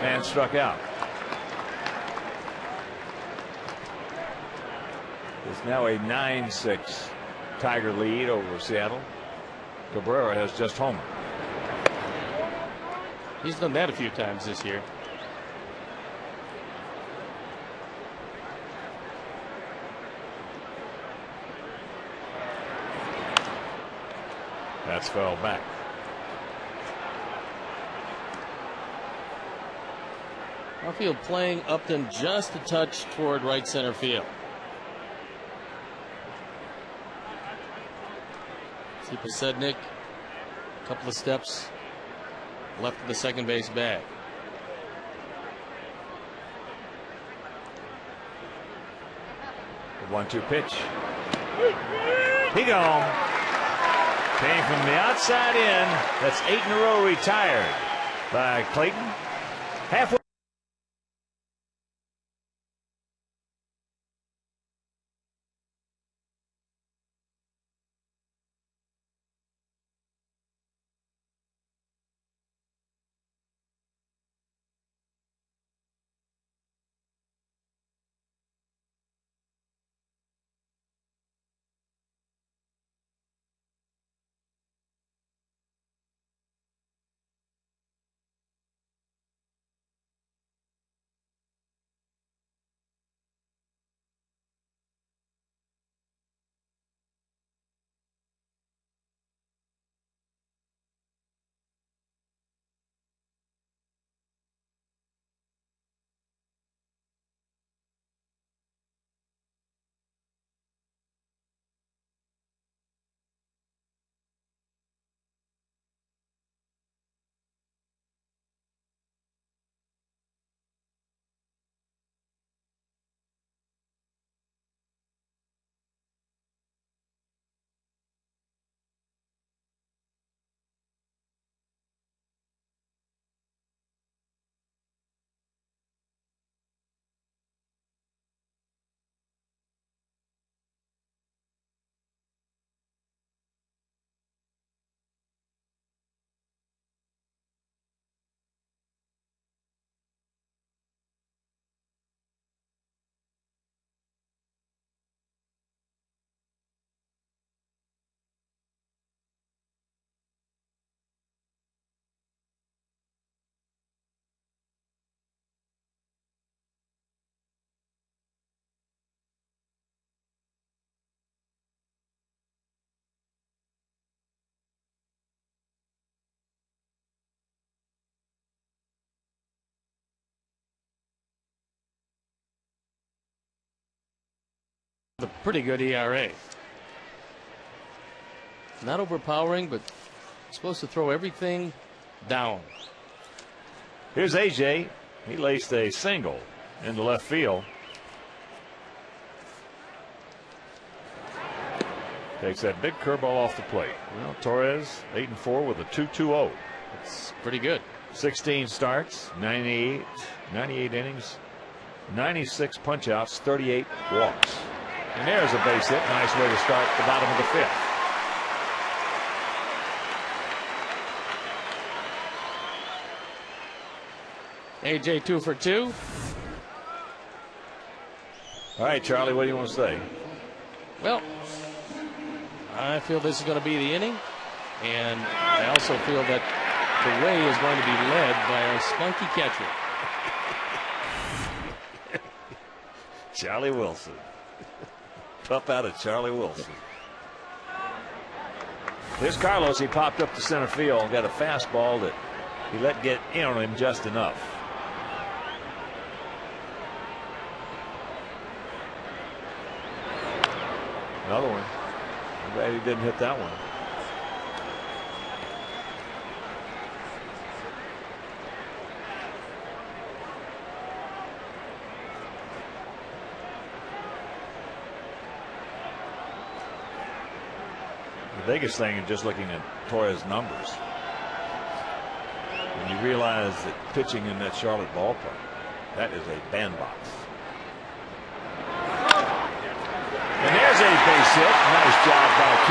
and struck out. It's now a 9-6 Tiger lead over Seattle. Cabrera has just homered. He's done that a few times this year. That's fell back. Outfield playing Upton just a touch toward right center field. See Posednik, a couple of steps left of the second base bag. The 1-2 pitch. He gone. Came from the outside in. That's 8 in a row retired by Clayton. Halfway. A pretty good ERA. Not overpowering, but supposed to throw everything down. Here's AJ. He laced a single into left field. Takes that big curveball off the plate. Well, Torres 8-4 with a 2.20. It's pretty good. 16 starts, 98 innings, 96 punchouts, 38 walks. And there's a base hit. Nice way to start the bottom of the fifth. AJ 2 for 2. All right, Charlie, what do you want to say? Well, I feel this is going to be the inning, and I also feel that the way is going to be led by our spunky catcher. Charlie Wilson. Tough out of Charlie Wilson. Here's Carlos. He popped up to center field and got a fastball that he let get in on him just enough. Another one. I'm glad he didn't hit that one. The biggest thing is just looking at Torres' numbers. When you realize that pitching in that Charlotte ballpark, that is a bandbox. And there's a base hit. Nice job by Q.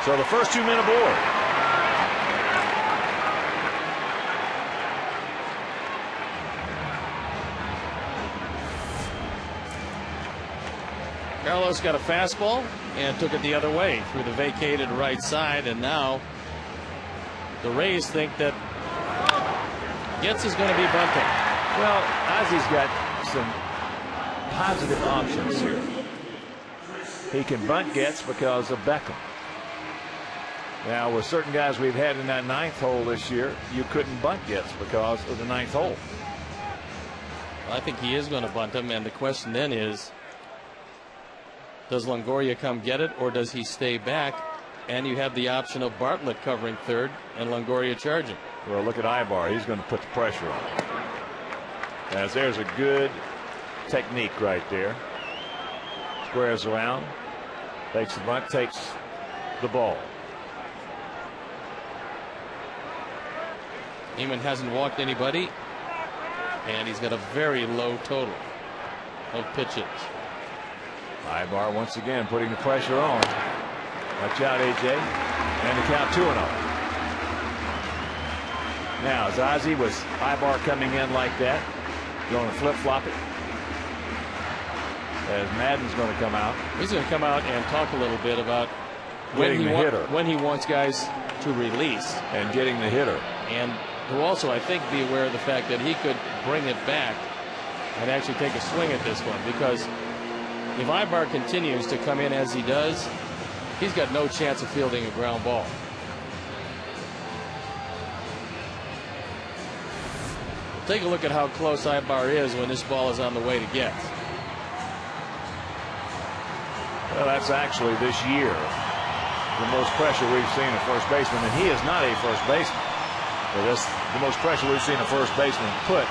So the first 2 men aboard. Carlos got a fastball and took it the other way through the vacated right side, and now the Rays think that Getz is going to be bunting. Well, Ozzy's got some positive options here. He can bunt Getz because of Beckham. Now, with certain guys we've had in that 9th hole this year, you couldn't bunt Getz because of the 9th hole. I think he is going to bunt him, and the question then is, does Longoria come get it, or does he stay back? And you have the option of Bartlett covering third and Longoria charging. Well, look at Ibar. He's going to put the pressure on. As there's a good technique right there. Squares around, takes the bunt, takes the ball. Neiman hasn't walked anybody, and he's got a very low total of pitches. Ibar once again putting the pressure on. Watch out, AJ. And the count 2-0. Now, as Ozzy with Ibar coming in like that, going to flip-flop it. As Madden's going to come out. He's going to come out and talk a little bit about when he wants guys to release. And getting the hitter. And to also, I think, be aware of the fact that he could bring it back and actually take a swing at this one, because if Ibar continues to come in as he does, he's got no chance of fielding a ground ball. Take a look at how close Ibar is when this ball is on the way to Getz. Well, that's actually this year the most pressure we've seen a first baseman, and he is not a first baseman. But that's the most pressure we've seen a first baseman put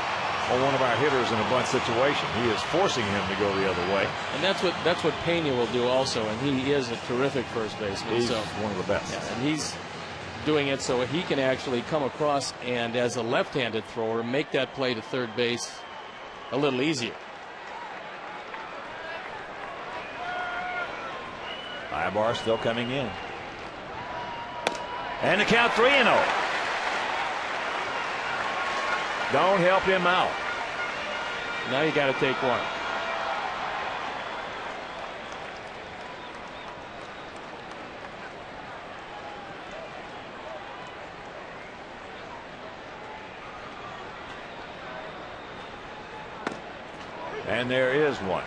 on one of our hitters in a bunt situation. He is forcing him to go the other way. And that's what Pena will do also, and he is a terrific first baseman. He's one of the best. Yeah, and he's doing it so he can actually come across and, as a left-handed thrower, make that play to third base a little easier. Ibar still coming in. And the count 3-0. Don't help him out. Now you got to take one. And there is one.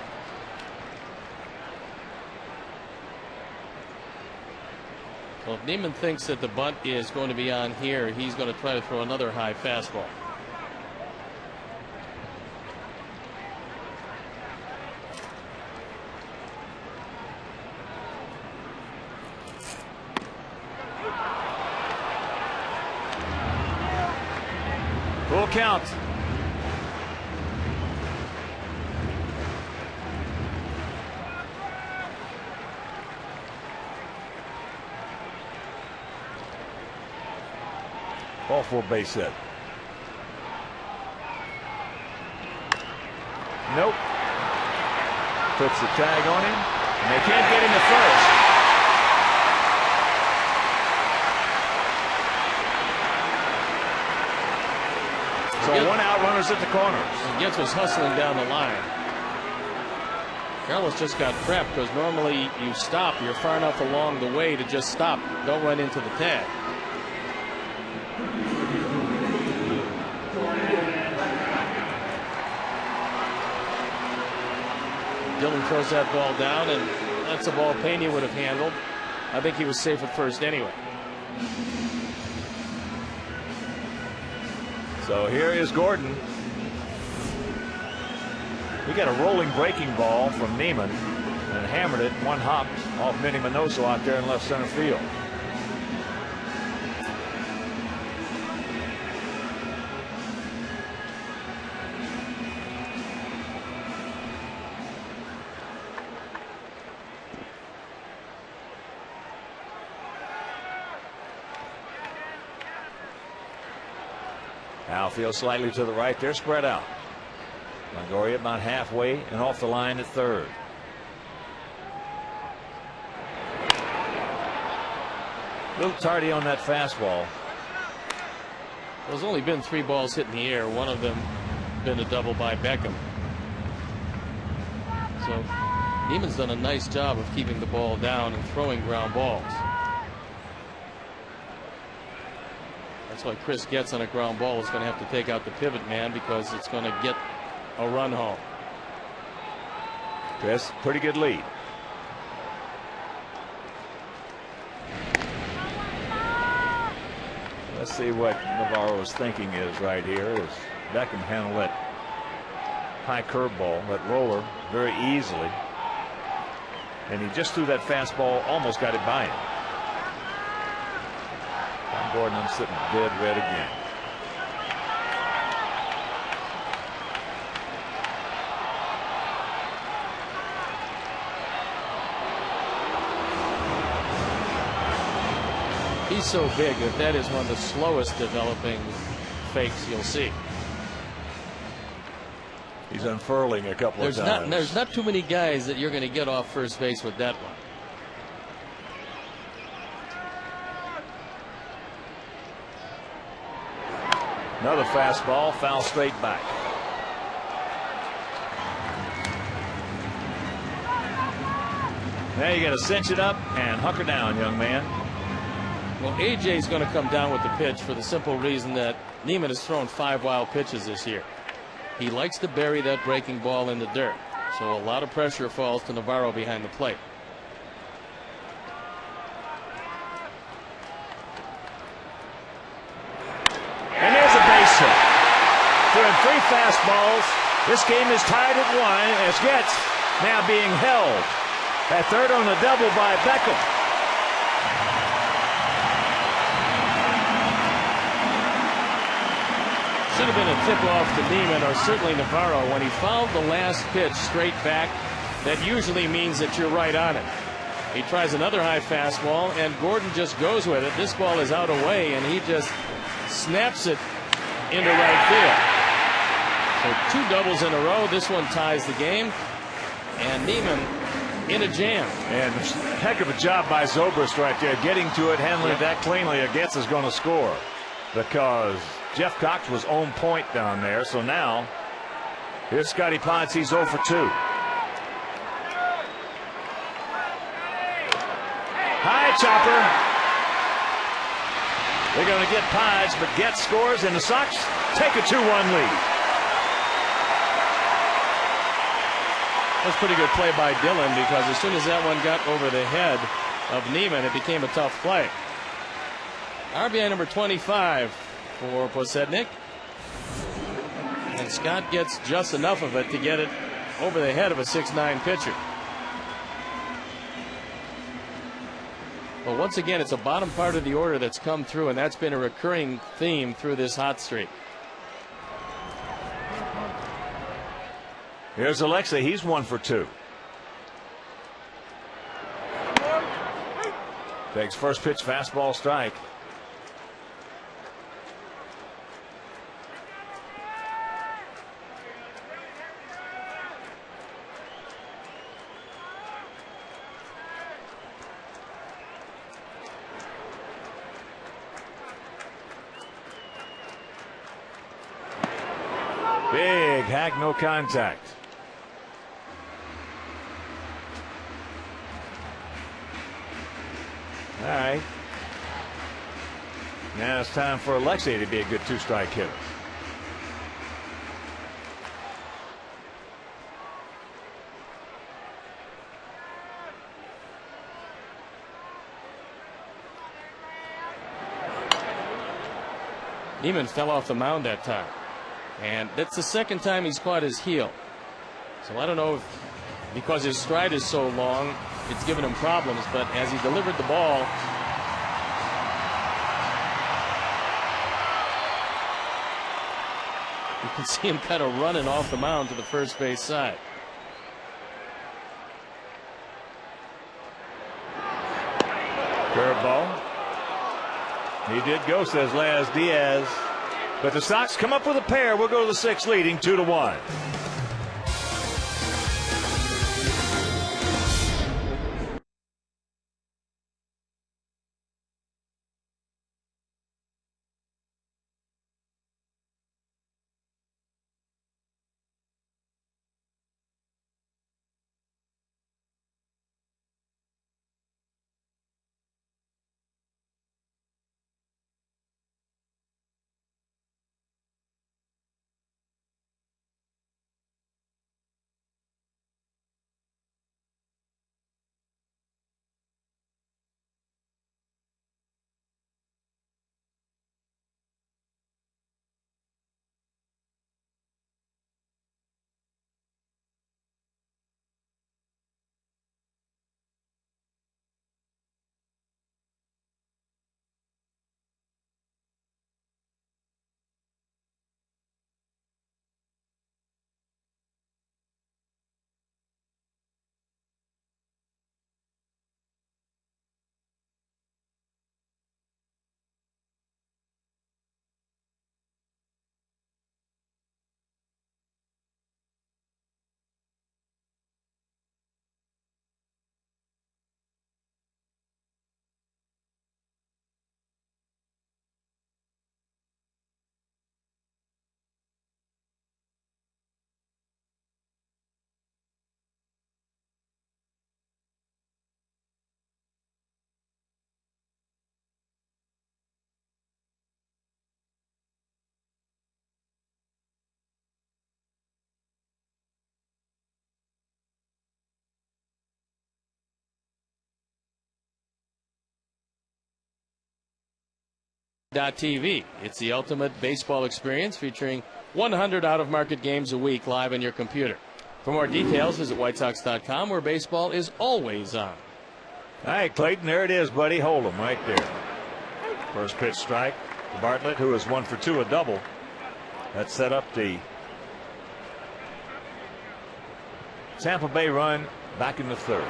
Well, if Neiman thinks that the bunt is going to be on here, he's going to try to throw another high fastball. Full count. Ball for base hit. Nope. Puts the tag on him, and they can't get him to first. So one out, runners at the corners. Getz was hustling down the line. Carlos just got prepped, because normally you stop. You're far enough along the way to just stop. Don't run into the tag. Dillon throws that ball down, and that's a ball Pena would have handled. I think he was safe at first anyway. So here is Gordon. He got a rolling breaking ball from Neiman and hammered it. One hop off Minnie Minoso out there in left center field. Outfield slightly to the right. They're spread out. Longoria about halfway and off the line at third. A little tardy on that fastball. There's only been 3 balls hit in the air. One of them been a double by Beckham. So Neiman's done a nice job of keeping the ball down and throwing ground balls. That's why Chris Getz on a ground ball is going to have to take out the pivot man, because it's going to get a run home. Chris, pretty good lead. Let's see what Navarro's thinking is right here as Beckham handled that high curveball, that roller, very easily. And he just threw that fastball, almost got it by him. Tom Gordon sitting dead red again. He's so big that is one of the slowest developing fakes you'll see. He's unfurling a couple of times. There's not too many guys that you're going to get off first base with that one. Another fastball, foul straight back. Now you got to cinch it up and hunker down, young man. Well, AJ's going to come down with the pitch for the simple reason that Neiman has thrown 5 wild pitches this year. He likes to bury that breaking ball in the dirt, so a lot of pressure falls to Navarro behind the plate. And there's a base hit. Throwing 3 fastballs. This game is tied at 1 as Getz now being held at third on the double by Beckham. Should have been a tip-off to Neiman, or certainly Navarro. When he fouled the last pitch straight back, that usually means that you're right on it. He tries another high fastball, and Gordon just goes with it. This ball is out away, and he just snaps it into right field. So 2 doubles in a row. This one ties the game, and Neiman in a jam. And heck of a job by Zobrist right there, getting to it, handling it that cleanly. Getz is going to score because Jeff Cox was on point down there. So now here's Scotty Potts. He's 0 for 2. High chopper. They're going to get Podge, but Getz scores, and the Sox take a 2-1 lead. That's pretty good play by Dillon, because as soon as that one got over the head of Neiman, it became a tough play. RBI number 25 for Posednik. And Scott gets just enough of it to get it over the head of a 6'9" pitcher. But once again, it's a bottom part of the order that's come through, and that's been a recurring theme through this hot streak. Here's Alexei. He's 1 for 2. Takes first pitch fastball strike. Big hack, no contact. All right. Now it's time for Alexei to be a good 2-strike hitter. Neiman fell off the mound that time. And that's the second time he's caught his heel. So I don't know if, because his stride is so long, it's given him problems. But as he delivered the ball, you can see him kind of running off the mound to the first base side. Curveball. He did go, says Laz Diaz. But the Sox come up with a pair. We'll go to the 6th, leading 2-1. TV. It's the ultimate baseball experience featuring 100 out-of-market games a week live on your computer. For more details, visit WhiteSox.com, where baseball is always on. All right, Clayton, there it is, buddy. Hold him right there. First pitch strike to Bartlett, who is 1 for 2, a double. That set up the Tampa Bay run back in the third.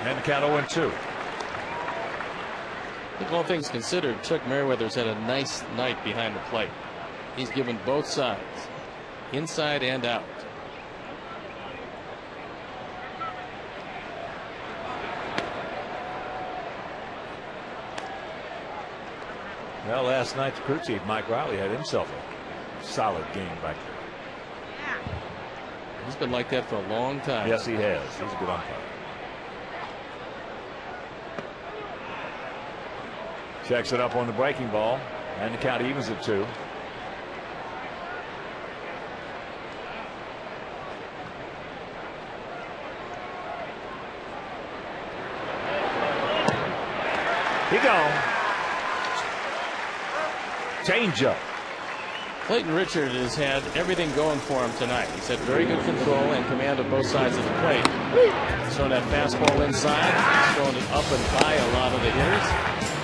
And the count 0-2. I think all things considered, Chuck Merriweather's had a nice night behind the plate. He's given both sides, inside and out. Well, last night the crew chief, Mike Riley, had himself a solid game back there. He's been like that for a long time. Yes, he has. He's a good umpire. Checks it up on the breaking ball, and the count evens at 2. He gone. Change up. Clayton Richard has had everything going for him tonight. He's had very good control and command of both sides of the plate. He's thrown that fastball inside. He's thrown it up and by a lot of the hitters.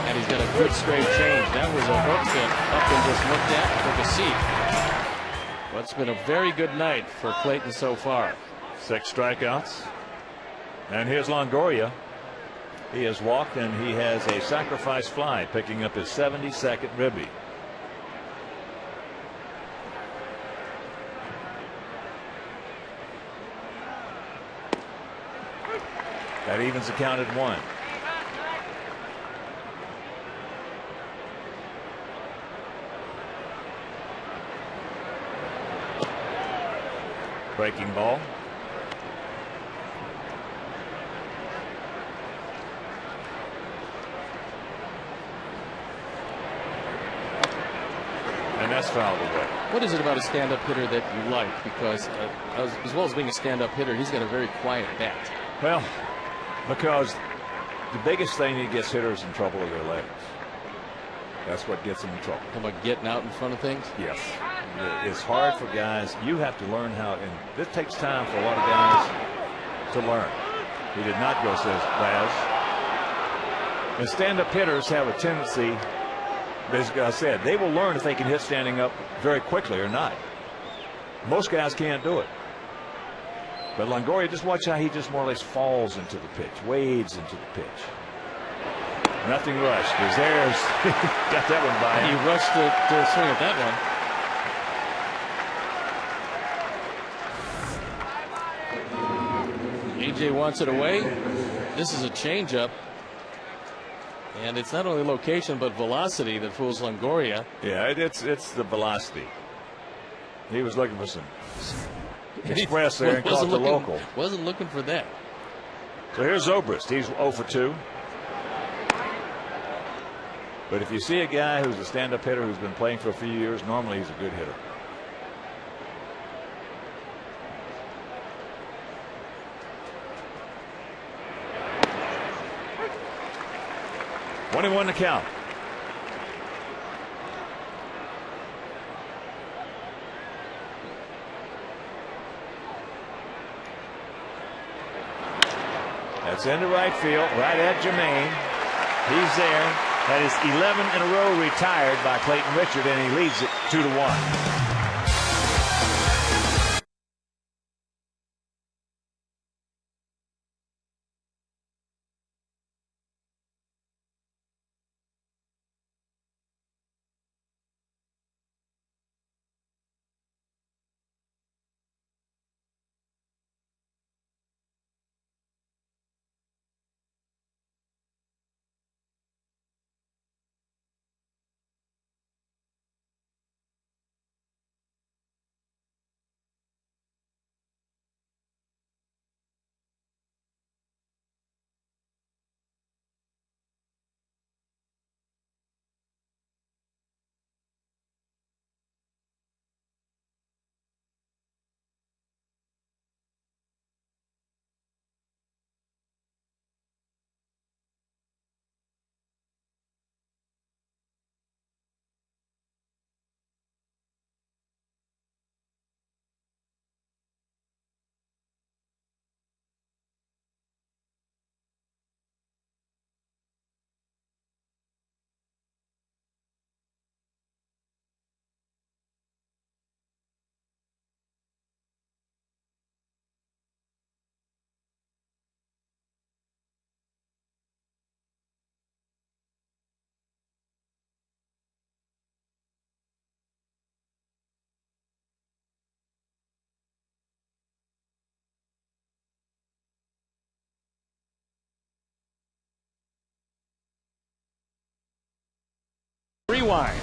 And he's got a good straight change. That was a hook that Upton just looked at and took a seat. But it's been a very good night for Clayton so far. 6 strikeouts. And here's Longoria. He has walked, and he has a sacrifice fly, picking up his 72nd ribby. That evens the count at 1. Breaking ball. And that's fouled away. What is it about a stand-up hitter that you like? Because as well as being a stand-up hitter, he's got a very quiet bat. Well, because the biggest thing that gets hitters in trouble are their legs. That's what gets them in trouble. How about getting out in front of things? Yes. It's hard for guys. You have to learn how, and this takes time for a lot of guys to learn. He did not go, says Baz. And stand-up hitters have a tendency, as I said, they will learn if they can hit standing up very quickly or not. Most guys can't do it. But Longoria, just watch how he just more or less falls into the pitch, wades into the pitch. Nothing rushed. Because there's got that one by him. He rushed to swing at that one. AJ wants it away. This is a changeup. And it's not only location but velocity that fools Longoria. Yeah, it's the velocity. He was looking for some express there and caught the local. Wasn't looking for that. So here's Zobrist. He's 0 for 2. But if you see a guy who's a stand-up hitter who's been playing for a few years, normally he's a good hitter. One and 1 to count. That's into right field, right at Jermaine. He's there. That is 11 in a row retired by Clayton Richard, and he leads it 2-1. Rewind.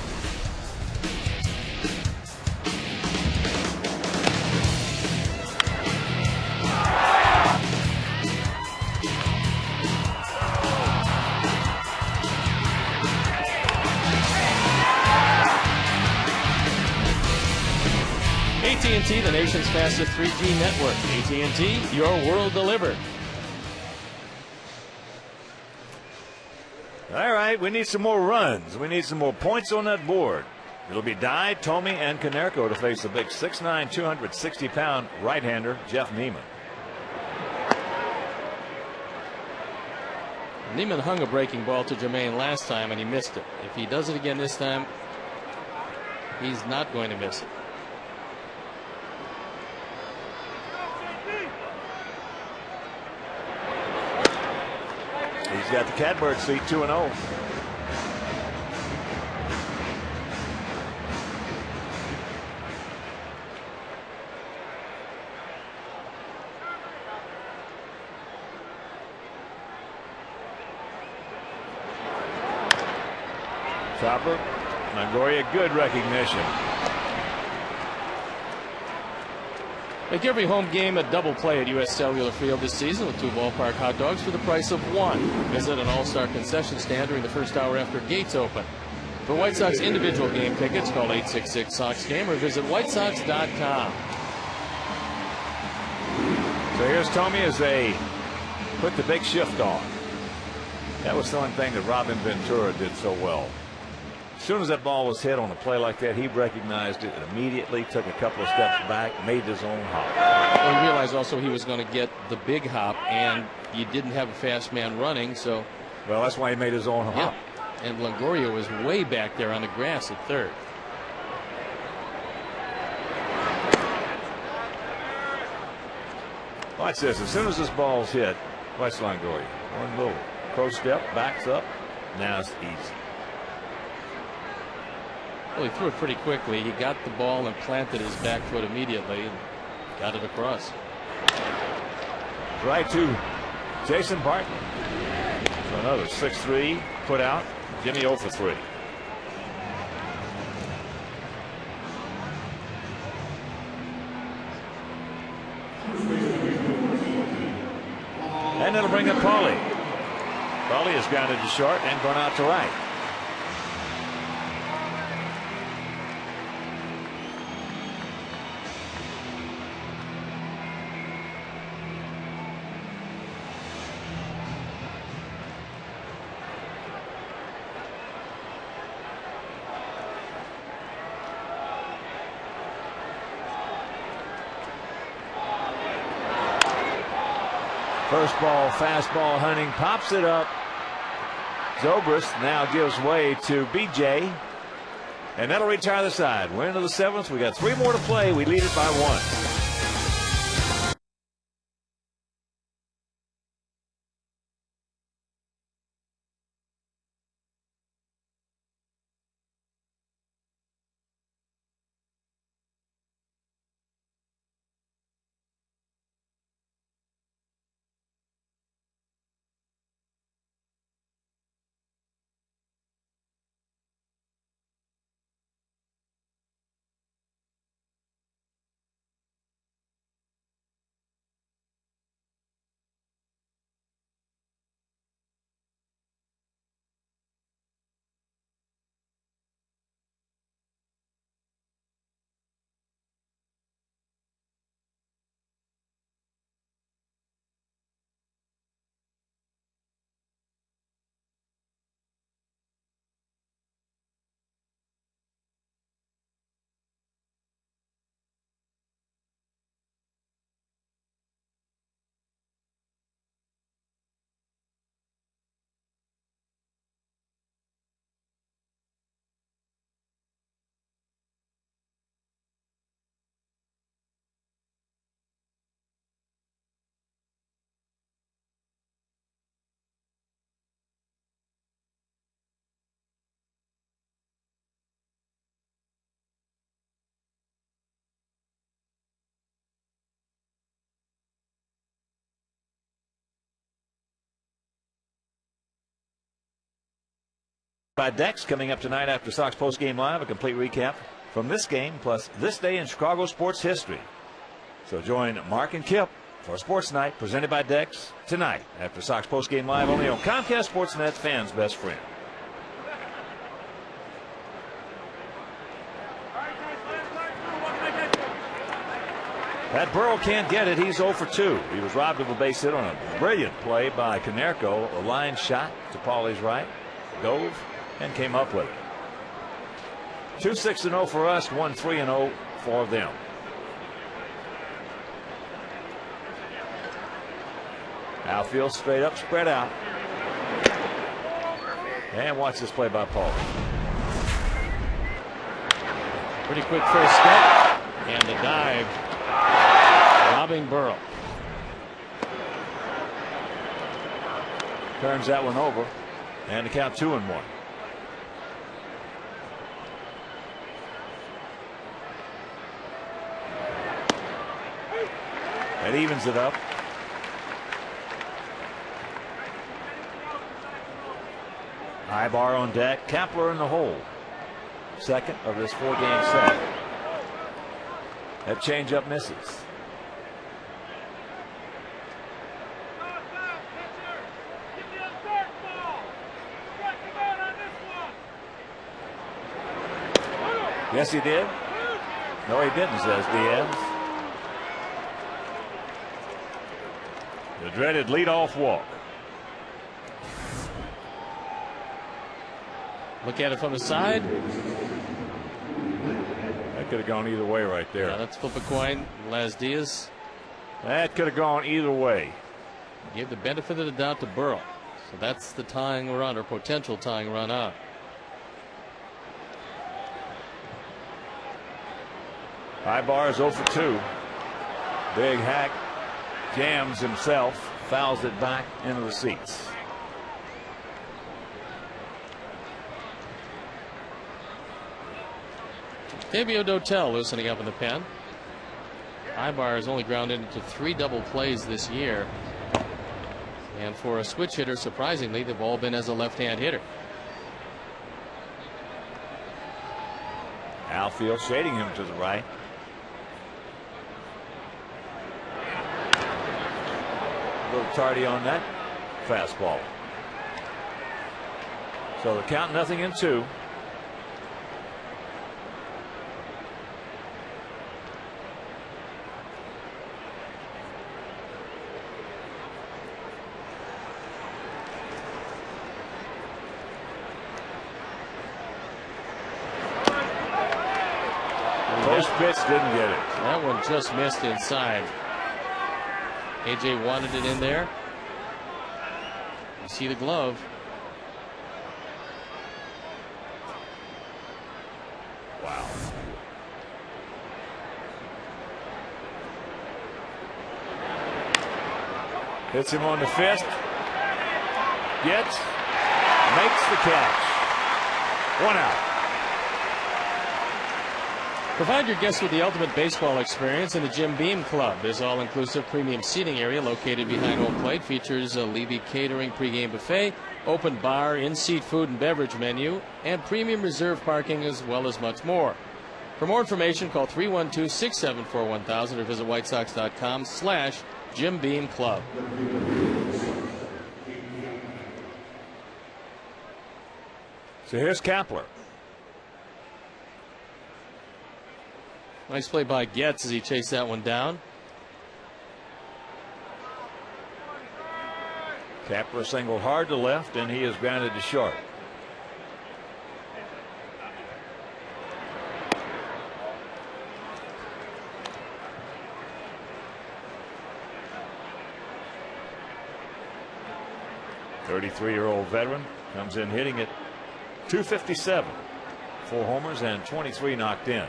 AT&T, the nation's fastest 3G network. AT&T, your world delivered. All right, we need some more runs. We need some more points on that board. It'll be Dye, Tomey, and Konerko to face the big 6'9", 260-pound right-hander, Jeff Neiman. Neiman hung a breaking ball to Jermaine last time, and he missed it. If he does it again this time, he's not going to miss it. He's got the catbird seat, 2-0. Chopper, Longoria, good recognition. Make every home game a double play at U.S. Cellular Field this season with 2 ballpark hot dogs for the price of 1. Visit an all-star concession stand during the first hour after gates open. For White Sox individual game tickets, call 866-SOX-GAME or visit whitesox.com. So here's Tomey as they put the big shift on. That was the one thing that Robin Ventura did so well. As soon as that ball was hit on a play like that, he recognized it and immediately took a couple of steps back, made his own hop. Well, he realized also he was going to get the big hop, and you didn't have a fast man running, so. Well, that's why he made his own hop. Yeah. And Longoria was way back there on the grass at third. Watch this. As soon as this ball's hit, watch Longoria. One little crow step, backs up. Now it's easy. Well, he threw it pretty quickly. He got the ball and planted his back foot immediately and got it across. Right to Jason Barton. So another 6-3 put out. Jimmy 0 for 3. And it'll bring up Paulie. Paulie is grounded to short and gone out to right. First ball, fastball hunting, pops it up. Zobrist now gives way to BJ. And that'll retire the side. We're into the 7th. We got 3 more to play. We lead it by 1. By Dex coming up tonight after Sox Postgame Live, a complete recap from this game plus this day in Chicago sports history. So join Mark and Kip for Sports Night presented by Dex tonight after Sox Postgame Live only on Comcast Sportsnet, fans' best friend. That Burrow can't get it. He's 0 for 2. He was robbed of a base hit on a brilliant play by Konerko. A line shot to Paulie's right. Dove and came up with it. 2-6-0 for us, 1-3-0 for them. Outfield straight up, spread out. And watch this play by Paul. Pretty quick first step. And the dive. Robbing Burrow. Turns that one over. And the count 2-1. That evens it up. Ibar on deck. Kepler in the hole. Second of this 4-game set. That changeup misses. Yes, he did. No, he didn't, says Diaz. The dreaded leadoff walk. Look at it from the side. That could have gone either way right there. Yeah, let's flip a coin. Las Diaz. That could have gone either way. Give the benefit of the doubt to Burrow. So that's the tying run or potential tying run out. Ibar is 0 for 2. Big Hack jams himself, fouls it back into the seats. Fabio Dotel loosening up in the pen. Ibar has only grounded into 3 double plays this year. And for a switch hitter, surprisingly, they've all been as a left-hand hitter. Outfield shading him to the right. A little tardy on that fastball. So the count 0-2. Post pitch didn't get it. That one just missed inside. AJ wanted it in there. You see the glove. Wow. Hits him on the fist. Gets. Makes the catch. 1 out. Provide your guests with the ultimate baseball experience in the Jim Beam Club. This all-inclusive premium seating area located behind home plate features a Levy catering pregame buffet, open bar, in-seat food and beverage menu, and premium reserve parking, as well as much more. For more information, call 312-674-1000 or visit whitesox.com/Jim Beam Club. So here's Kepler. Nice play by Getz as he chased that one down. Kepler singled hard to left, and he is grounded to short. .33-year-old veteran comes in hitting it .257. 4 homers and 23 knocked in.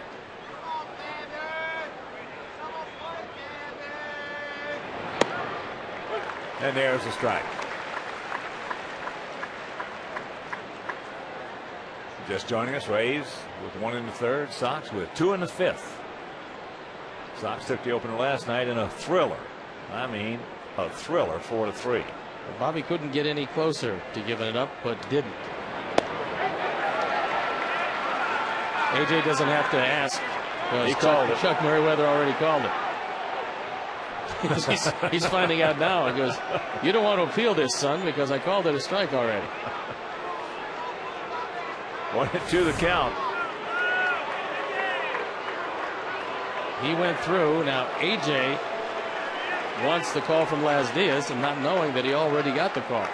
And there's a strike. Just joining us, Rays with 1 in the 3rd, Sox with 2 in the 5th. Sox took the opener last night in a thriller. I mean, a thriller, 4-3. Bobby couldn't get any closer to giving it up, but didn't. AJ doesn't have to ask. He called it. Chuck Merriweather already called it. he's finding out now. He goes, "You don't want to appeal this, son, because I called it a strike already." 1-2 the count. He went through. Now AJ wants the call from Las Diaz, and not knowing that he already got the call.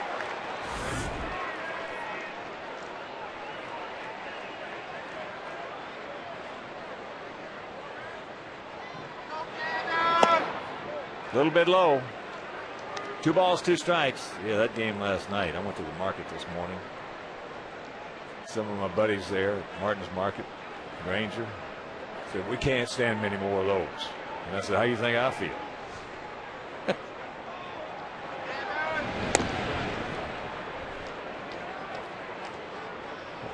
A little bit low. 2 balls, 2 strikes. Yeah, that game last night. I went to the market this morning. Some of my buddies there at Martin's Market, Granger, said, "We can't stand many more of those." And I said, "How do you think I feel?"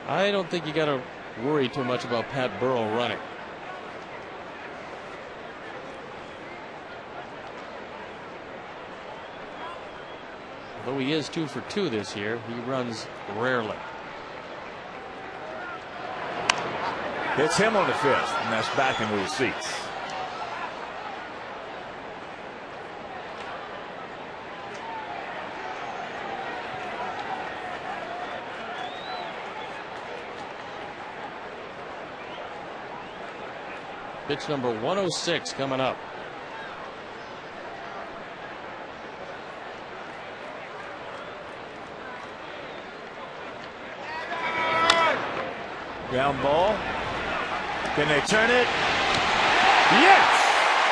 I don't think you got to worry too much about Pat Burrell running. Though he is 2 for 2 this year, he runs rarely. Hits him on the 5th, and that's back into the seats. Pitch number 106 coming up. Ground ball. Can they turn it? Yes!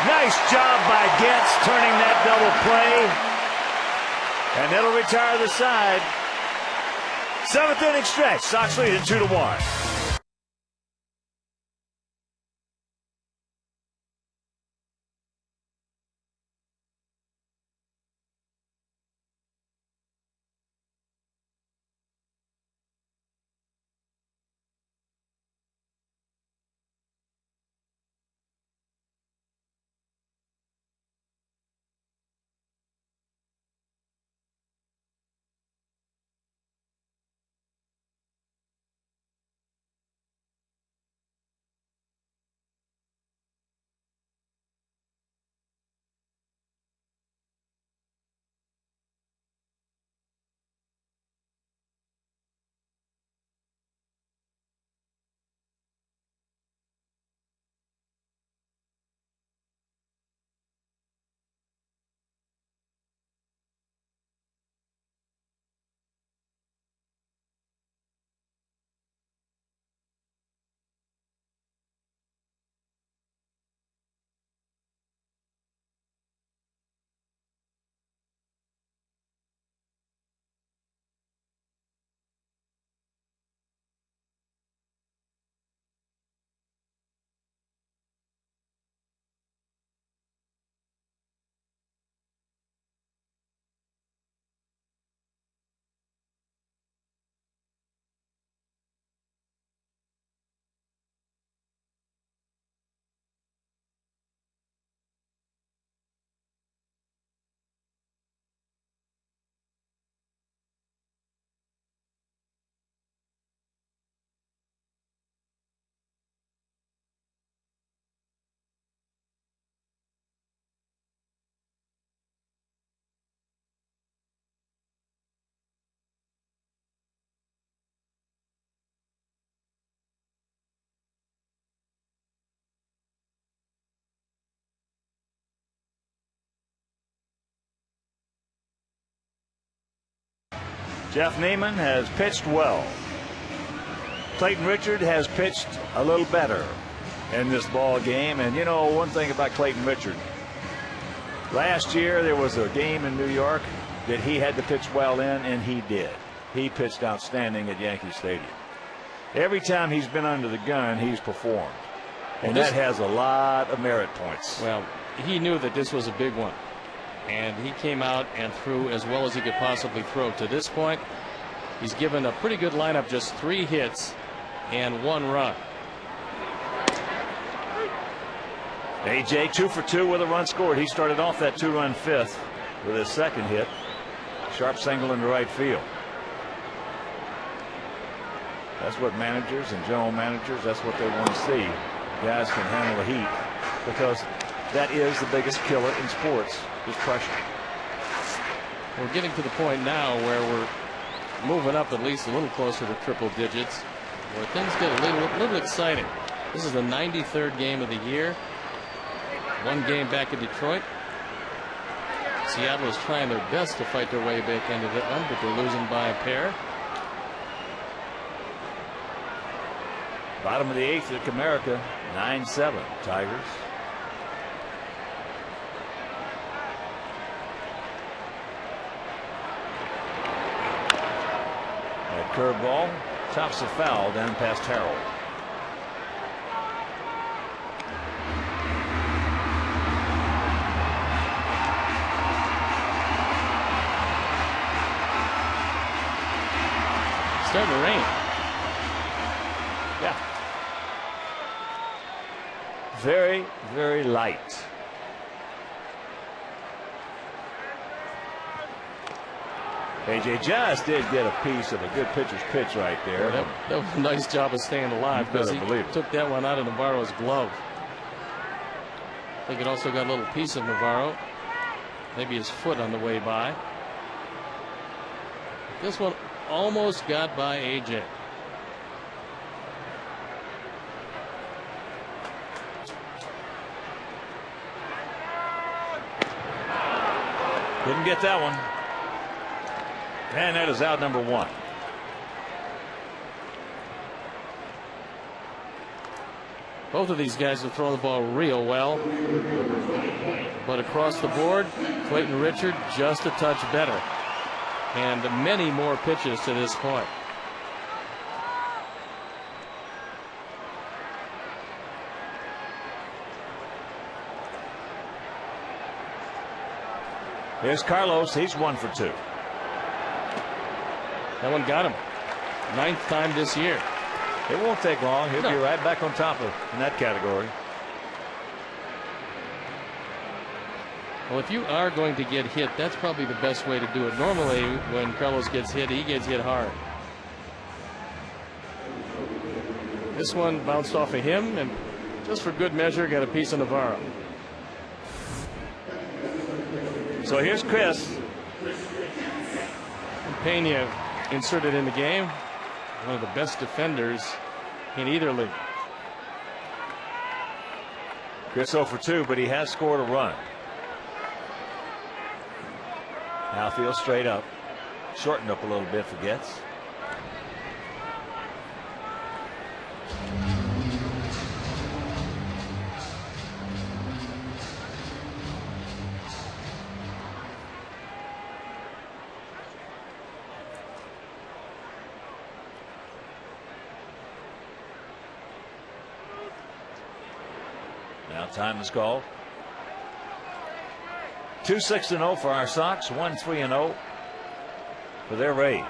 Nice job by Getz turning that double play. And it'll retire the side. 7th inning stretch. Sox lead at 2-1. Jeff Neiman has pitched well. Clayton Richard has pitched a little better in this ball game. And you know, one thing about Clayton Richard, last year there was a game in New York that he had to pitch well in, and he did. He pitched outstanding at Yankee Stadium. Every time he's been under the gun, he's performed. And that has a lot of merit points. Well, he knew that this was a big one, and he came out and threw as well as he could possibly throw. To this point, he's given a pretty good lineup, just 3 hits and 1 run. AJ 2 for 2 with a run scored. He started off that 2-run 5th with his second hit. Sharp single into right field. That's what managers and general managers, that's what they want to see. Guys can handle the heat, because that is the biggest killer in sports, is pressure. We're getting to the point now where we're moving up at least a little closer to triple digits, where things get a little exciting. This is the 93rd game of the year. One game back in Detroit. Seattle is trying their best to fight their way back into that one, but they're losing by a pair. Bottom of the 8th at Comerica, 9-7 Tigers. That curveball tops the foul down past Harold. Starting to rain. Yeah. Very, very light. AJ just did get a piece of a good pitcher's pitch right there. Well, that was a nice job of staying alive, because he took that one out of Navarro's glove. I think it also got a little piece of Navarro. Maybe his foot on the way by. This one almost got by AJ. Didn't get that one. And that is out number 1. Both of these guys have thrown the ball real well. But across the board, Clayton Richard just a touch better. And many more pitches to this point. Here's Carlos. He's 1 for 2. That one got him. 9th time this year. It won't take long. He'll be right back on top of in that category. Well, if you are going to get hit, that's probably the best way to do it. Normally, when Carlos gets hit, he gets hit hard. This one bounced off of him, and just for good measure, got a piece of Navarro. So here's Chris. Pena inserted in the game. One of the best defenders in either league. Chris 0 for 2, but he has scored a run. Outfield straight up. Shortened up a little bit for Getz. Now time is called. 2-6-0 for our Sox, 1-3-0 for their Rays.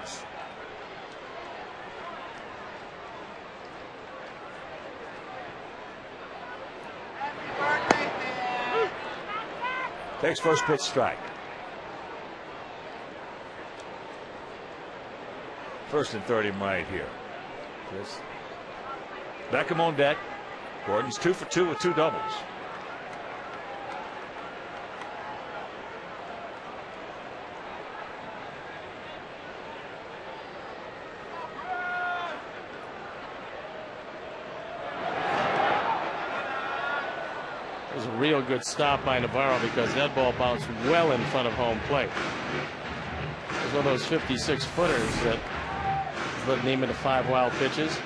Takes first pitch strike. First and 30 right here. Chris. Beckham on deck. Gordon's 2 for 2 with 2 doubles. It was a real good stop by Navarro, because that ball bounced well in front of home plate. It was one of those 56-footers that led Neiman to 5 wild pitches.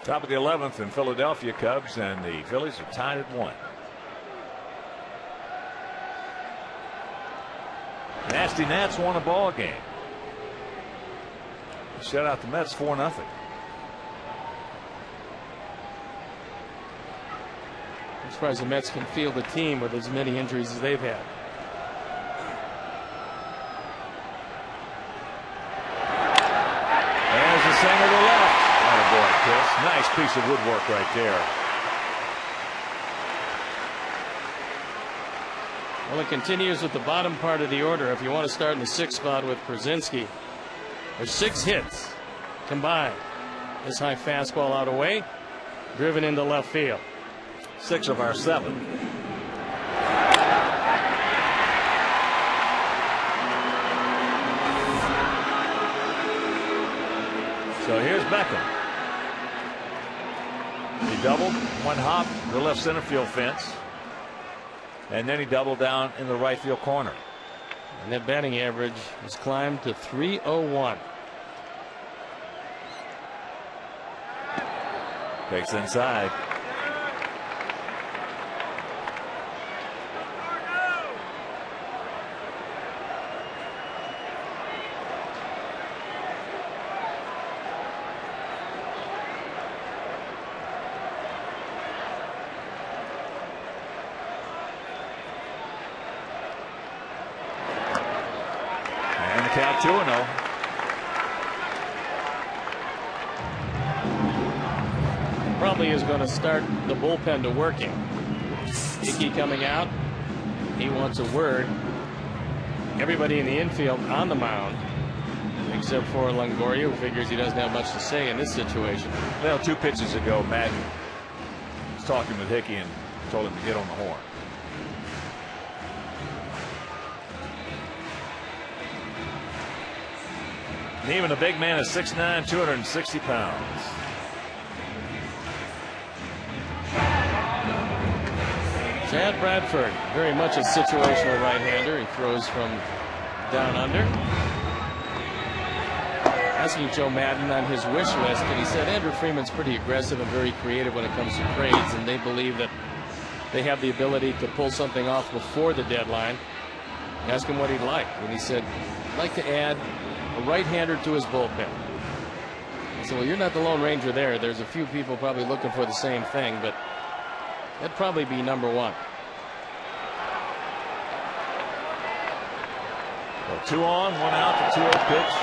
Top of the 11th in Philadelphia. Cubs and the Phillies are tied at 1. Nasty Nats won a ball game. Shut out the Mets 4-0. I'm surprised the Mets can field a team with as many injuries as they've had. There's the single to left. Oh boy, Chris. Nice piece of woodwork right there. Well, it continues with the bottom part of the order. If you want to start in the 6th spot with Krasinski, there's 6 hits combined. This high fastball out away, driven into left field. 6 of our 7. So here's Beckham. He doubled, 1 hop, the left center field fence. And then he doubled down in the right field corner. And that batting average has climbed to .301. Takes inside. And the count 2-0. Probably is going to start the bullpen to working. Hickey coming out. He wants a word. Everybody in the infield on the mound, except for Longoria, who figures he doesn't have much to say in this situation. Well, 2 pitches ago, Madden was talking with Hickey and told him to get on the horn. And even a big man is 6'9", 260 pounds. Chad Bradford, very much a situational right-hander. He throws from down under. Asking Joe Madden on his wish list, and he said Andrew Freeman's pretty aggressive and very creative when it comes to trades, and they believe that they have the ability to pull something off before the deadline. Ask him what he'd like, and he said, I'd like to add a right-hander to his bullpen. I said, well, you're not the Lone Ranger there. There's a few people probably looking for the same thing, but that'd probably be number 1. So 2 on, 1 out, the 2-0 pitch.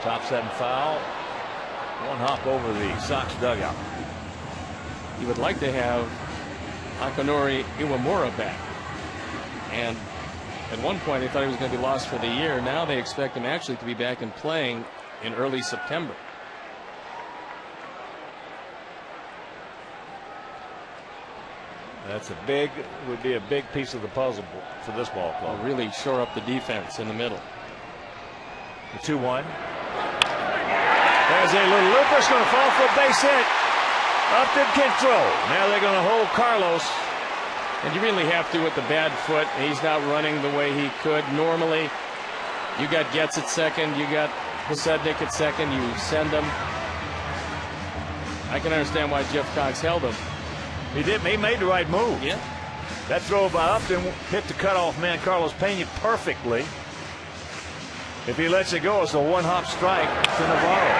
Top 7 foul. 1 hop over the Sox dugout. He would like to have Akinori Iwamura back. And at one point they thought he was going to be lost for the year. Now they expect him actually to be back and playing in early September. That's would be a big piece of the puzzle for this ball club. Will really shore up the defense in the middle. The 2-1. There's a little looper. It's going to fall for a base hit. Upton can throw. Now they're going to hold Carlos. And you really have to with the bad foot. He's not running the way he could. Normally, you got Getz at second. You got Posednik at second. You send him. I can understand why Jeff Cox held him. He did. He made the right move. Yeah. That throw by Upton hit the cutoff man Carlos Pena perfectly. If he lets it go, it's a 1-hop strike to Navarro.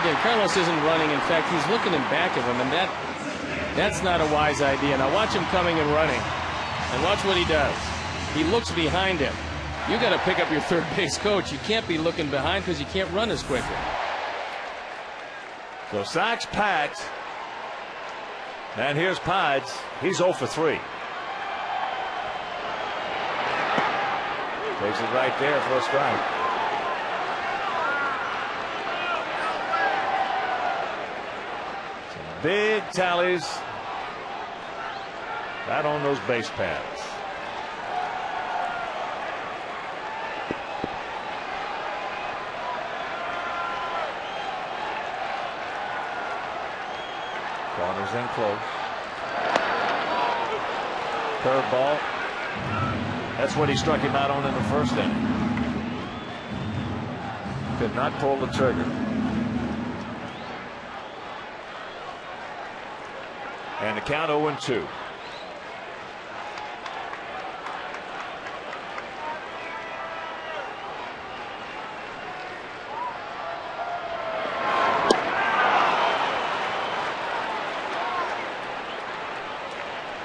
Again, Carlos isn't running. In fact, he's looking in back of him, and that's not a wise idea. Now watch him coming and running, and watch what he does. He looks behind him. You got to pick up your third base coach. You can't be looking behind because you can't run as quickly. So Sox packed. And here's Pides. He's 0 for 3. Takes it right there for a strike. Some big tallies right on those base paths. Corners in close. Curveball. That's what he struck him out on in the first inning. Could not pull the trigger. And the count 0-2.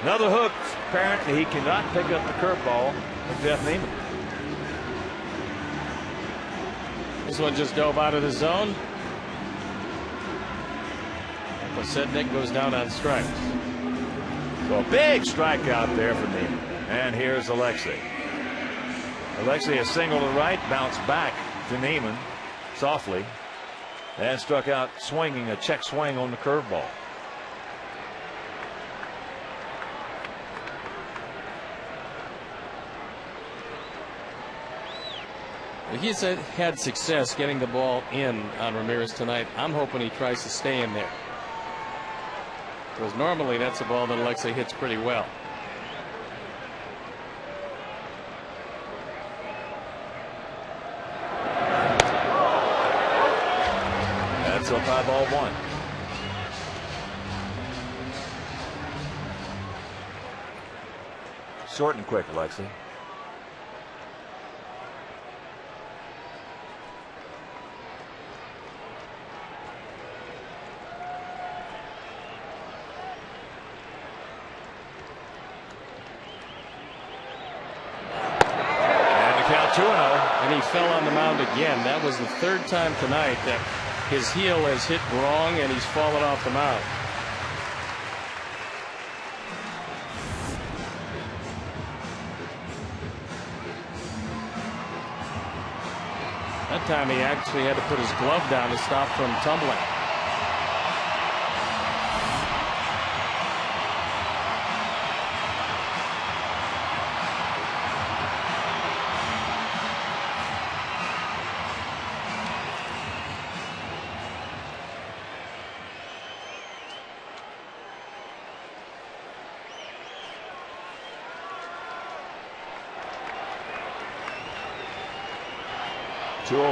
Another hook. Apparently he cannot pick up the curveball of Jeff Neiman. This one just dove out of the zone. Posednik goes down on strikes. So a big strikeout there for Neiman. And here's Alexei. Alexei has singled to right, bounced back to Neiman softly, and struck out swinging a check swing on the curveball. He's had success getting the ball in on Ramirez tonight. I'm hoping he tries to stay in there, because normally that's a ball that Alexei hits pretty well. That's a 5-1. Short and quick, Alexei. Count 2-0. And he fell on the mound again. That was the third time tonight that his heel has hit wrong and he's fallen off the mound. That time he actually had to put his glove down to stop from tumbling.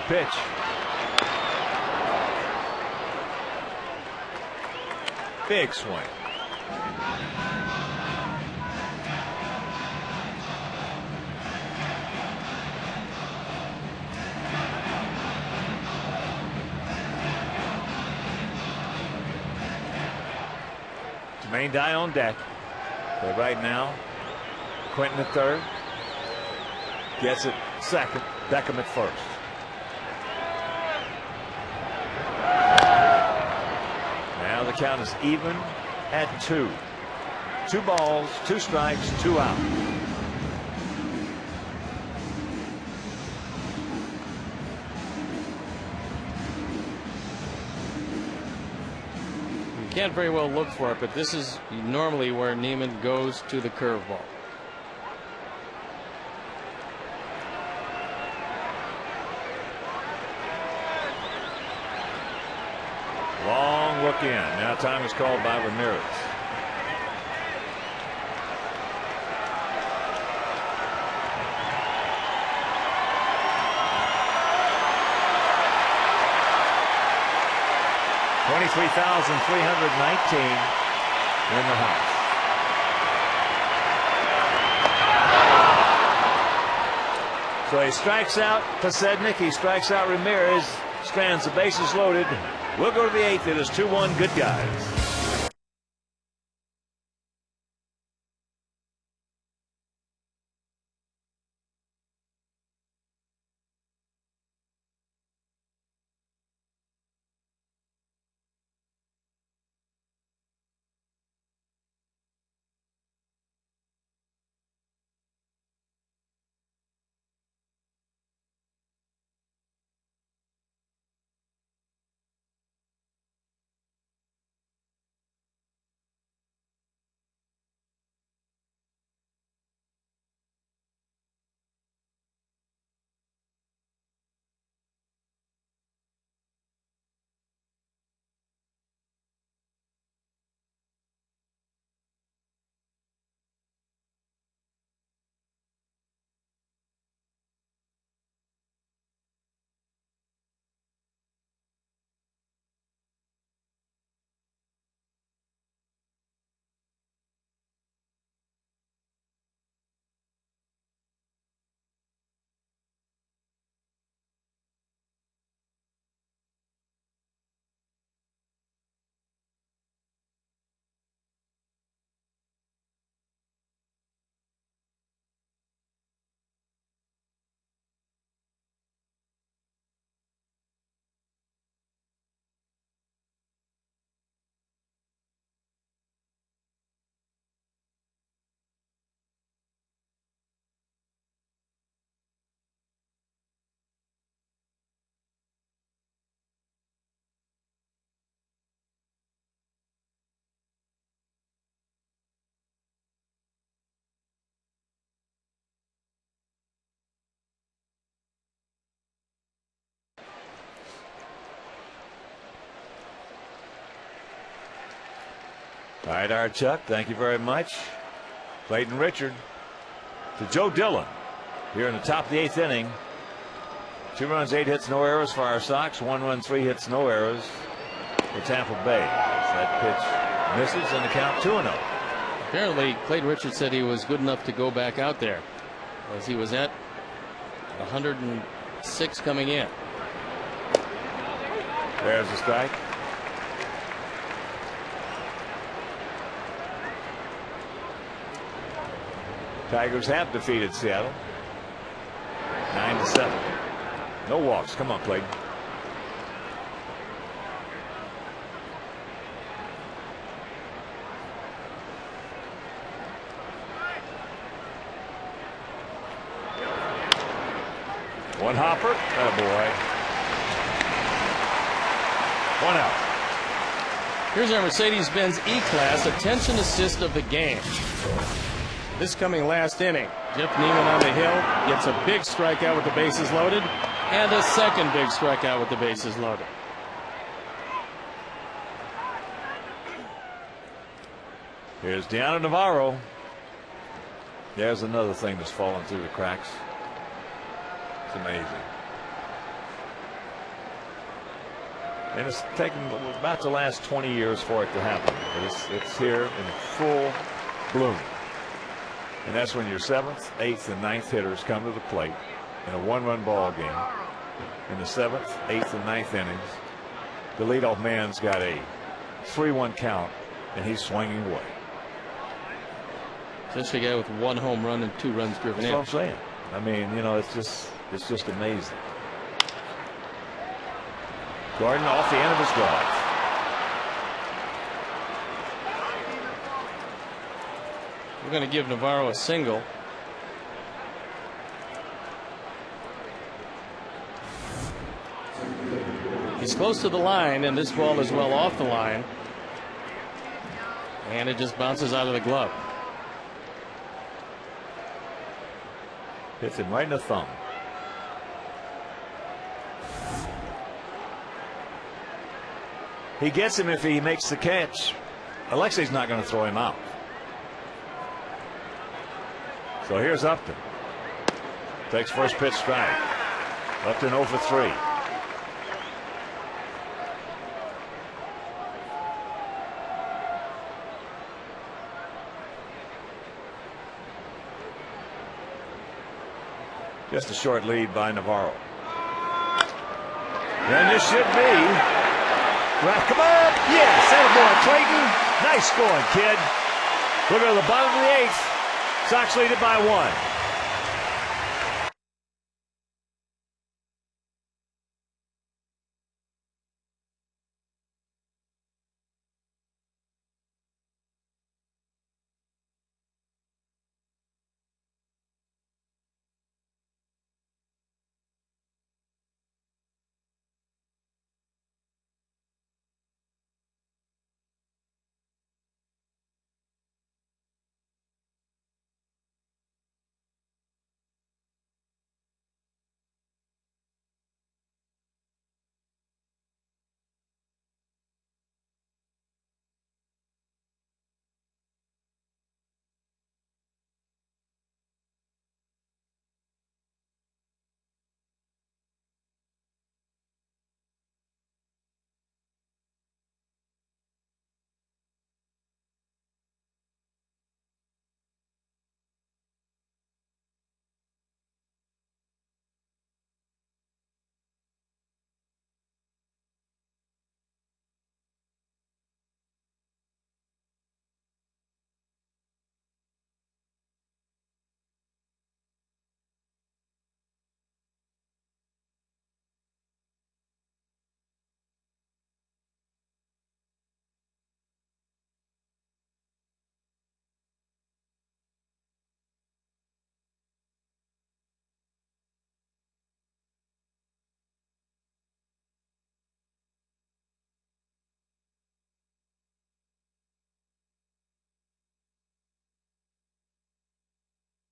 Pitch. Big swing. Main die on deck. But right now, Quentin at third. Gets it second. Beckham at first. Now the count is even at 2. 2 balls, 2 strikes, 2 out. You can't very well look for it, but this is normally where Neiman goes to the curveball. Long look in. Now time is called by Ramirez. $23,319 in the house. So he strikes out Posednik. He strikes out Ramirez. Strands the bases loaded. We'll go to the 8th. It is 2-1 good guys. All right, our Chuck, thank you very much. Clayton Richard to Joe Dillon here in the top of the 8th inning. 2 runs, 8 hits, no errors for our Sox. 1 run, 3 hits, no errors for Tampa Bay. That pitch misses and the count 2-0. Apparently, Clayton Richard said he was good enough to go back out there, as he was at 106 coming in. There's the strike. Tigers have defeated Seattle 9-7. No walks. Come on, Clayton. One hopper. Attaboy. 1 out. Here's our Mercedes-Benz E-Class attention assist of the game. This coming last inning, Jeff Neiman on the hill gets a big strikeout with the bases loaded, and a second big strikeout with the bases loaded. Here's Deanna Navarro. There's another thing that's fallen through the cracks. It's amazing. And it's taken about the last 20 years for it to happen. But it's here in full bloom. And that's when your 7th, 8th, and 9th hitters come to the plate in a 1-run ball game. In the 7th, 8th, and 9th innings, the leadoff man's got a 3-1 count, and he's swinging away. Just a guy with 1 home run and 2 runs driven in. That's what I'm saying. I mean, you know, it's just amazing. Gordon off the end of his glove. We're going to give Navarro a single. He's close to the line, and this ball is well off the line. And it just bounces out of the glove. Hits him right in the thumb. He gets him if he makes the catch. Alexei's not going to throw him out. So here's Upton. Takes first pitch strike. Upton 0 for 3. Just a short lead by Navarro. And this should be. Right, come on. Yes, attaboy, Clayton. Nice scoring, kid. We're going to the bottom of the 8th. Sox lead it by 1.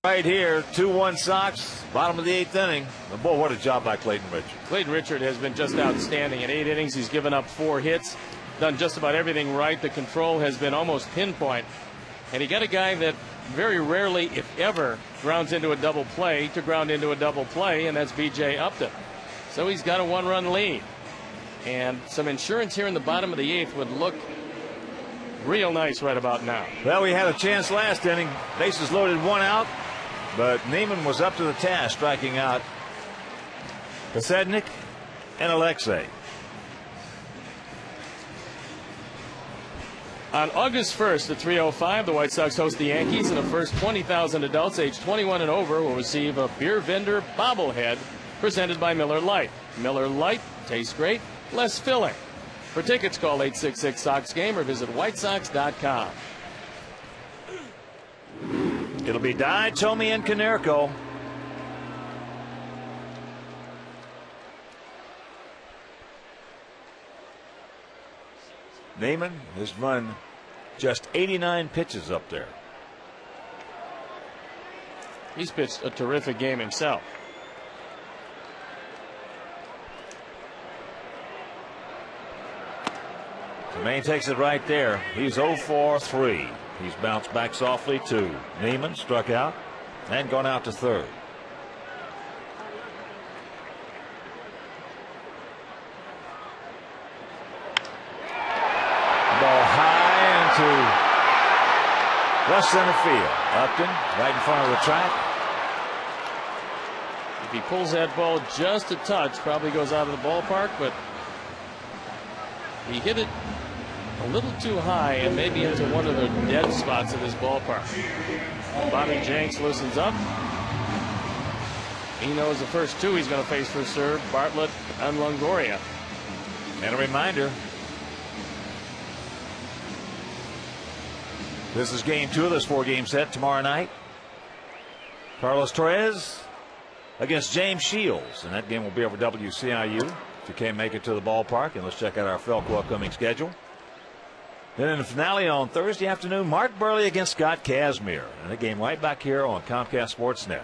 Right here, 2-1 Sox, bottom of the 8th inning. And boy, what a job by Clayton Richard. Clayton Richard has been just outstanding. In 8 innings, he's given up 4 hits. done just about everything right. The control has been almost pinpoint. And he got a guy that very rarely, if ever, grounds into a double play to ground into a double play, and that's B.J. Upton. So he's got a 1-run lead. And some insurance here in the bottom of the 8th would look real nice right about now. Well, we had a chance last inning. Bases loaded, 1 out. But Neiman was up to the task, striking out Pasednik and Alexei. On August 1st at 3:05, the White Sox host the Yankees, and the first 20,000 adults aged 21 and over will receive a beer vendor bobblehead presented by Miller Lite. Miller Lite tastes great, less filling. For tickets, call 866-SOX-GAME or visit whitesox.com. It'll be Dye, Tomey, and Konerko. Neiman has run just 89 pitches up there. He's pitched a terrific game himself. Maine takes it right there. He's 0 for 3. He's bounced back softly to Neiman, struck out, and gone out to third. Ball high into left center field. Upton right in front of the track. If he pulls that ball just a touch, probably goes out of the ballpark, but he hit it a little too high and maybe into one of the dead spots of this ballpark. Bobby Jenks loosens up. He knows the first two he's going to face for serve, Bartlett and Longoria. And a reminder, this is game 2 of this 4-game set tomorrow night. Carlos Torres against James Shields, and that game will be over WCIU if you can't make it to the ballpark. And let's check out our Felco upcoming schedule. Then in the finale on Thursday afternoon, Mark Burley against Scott Kazmir, and a game right back here on Comcast Sportsnet.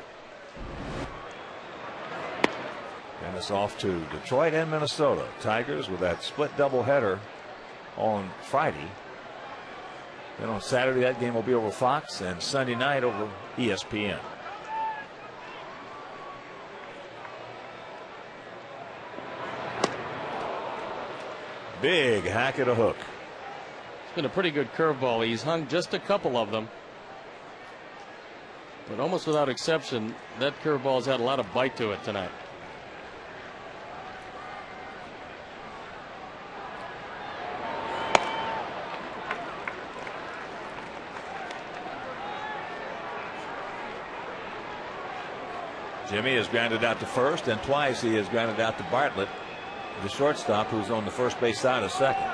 And it's off to Detroit and Minnesota. Tigers with that split doubleheader on Friday. Then on Saturday, that game will be over Fox, and Sunday night over ESPN. Big hack at a hook. It's been a pretty good curveball. He's hung just a couple of them. But almost without exception, that curveball's had a lot of bite to it tonight. Jimmy has grounded out to first, and twice he has grounded out to Bartlett, the shortstop, who's on the first base side of second.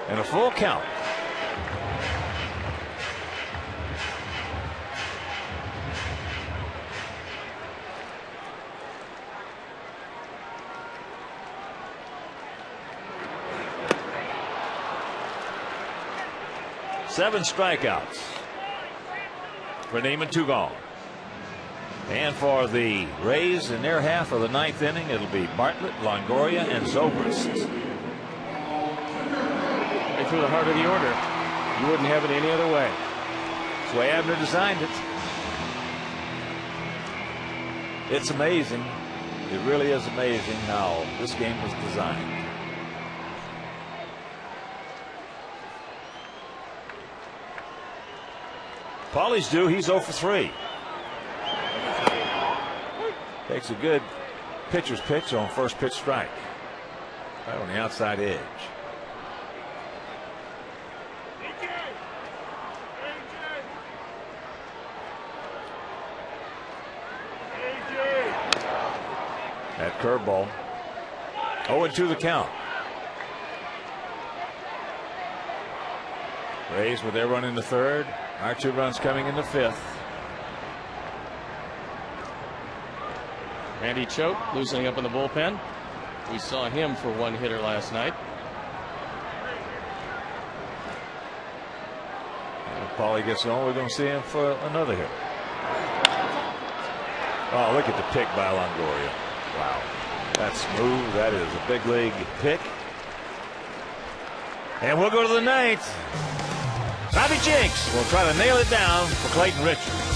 And a full count. Seven strikeouts for Neiman, 2 gone. And for the Rays in their half of the 9th inning, it'll be Bartlett, Longoria, and Zobrist. Right through the heart of the order. You wouldn't have it any other way. That's the way Abner designed it. It's amazing. It really is amazing how this game was designed. Paulie's due. He's 0 for 3. Takes a good pitcher's pitch on first pitch strike. Right on the outside edge. That curveball. 0-2 the count. Rays with their run in the third. Our 2 runs coming in the 5th. Randy Choate loosening up in the bullpen. We saw him for 1 hitter last night. And if Paulie gets on, we're going to see him for another hitter. Oh, look at the pick by Longoria. Wow. That's smooth. That is a big league pick. And we'll go to the ninth. Bobby Jenks will try to nail it down for Clayton Richards.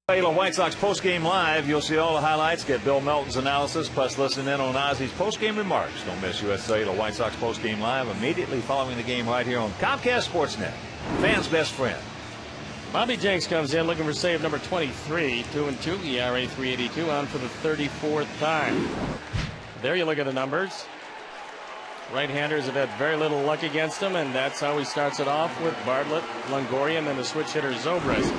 White Sox postgame live. You'll see all the highlights. Get Bill Melton's analysis, plus listen in on Ozzy's postgame remarks. Don't miss US Cellular White Sox postgame live immediately following the game right here on Comcast Sportsnet. Fans' best friend. Bobby Jenks comes in looking for save number 23. 2-2, ERA 3.82, on for the 34th time. There you look at the numbers. Right-handers have had very little luck against him, and that's how he starts it off with Bartlett, Longoria, and then the switch hitter Zobrist.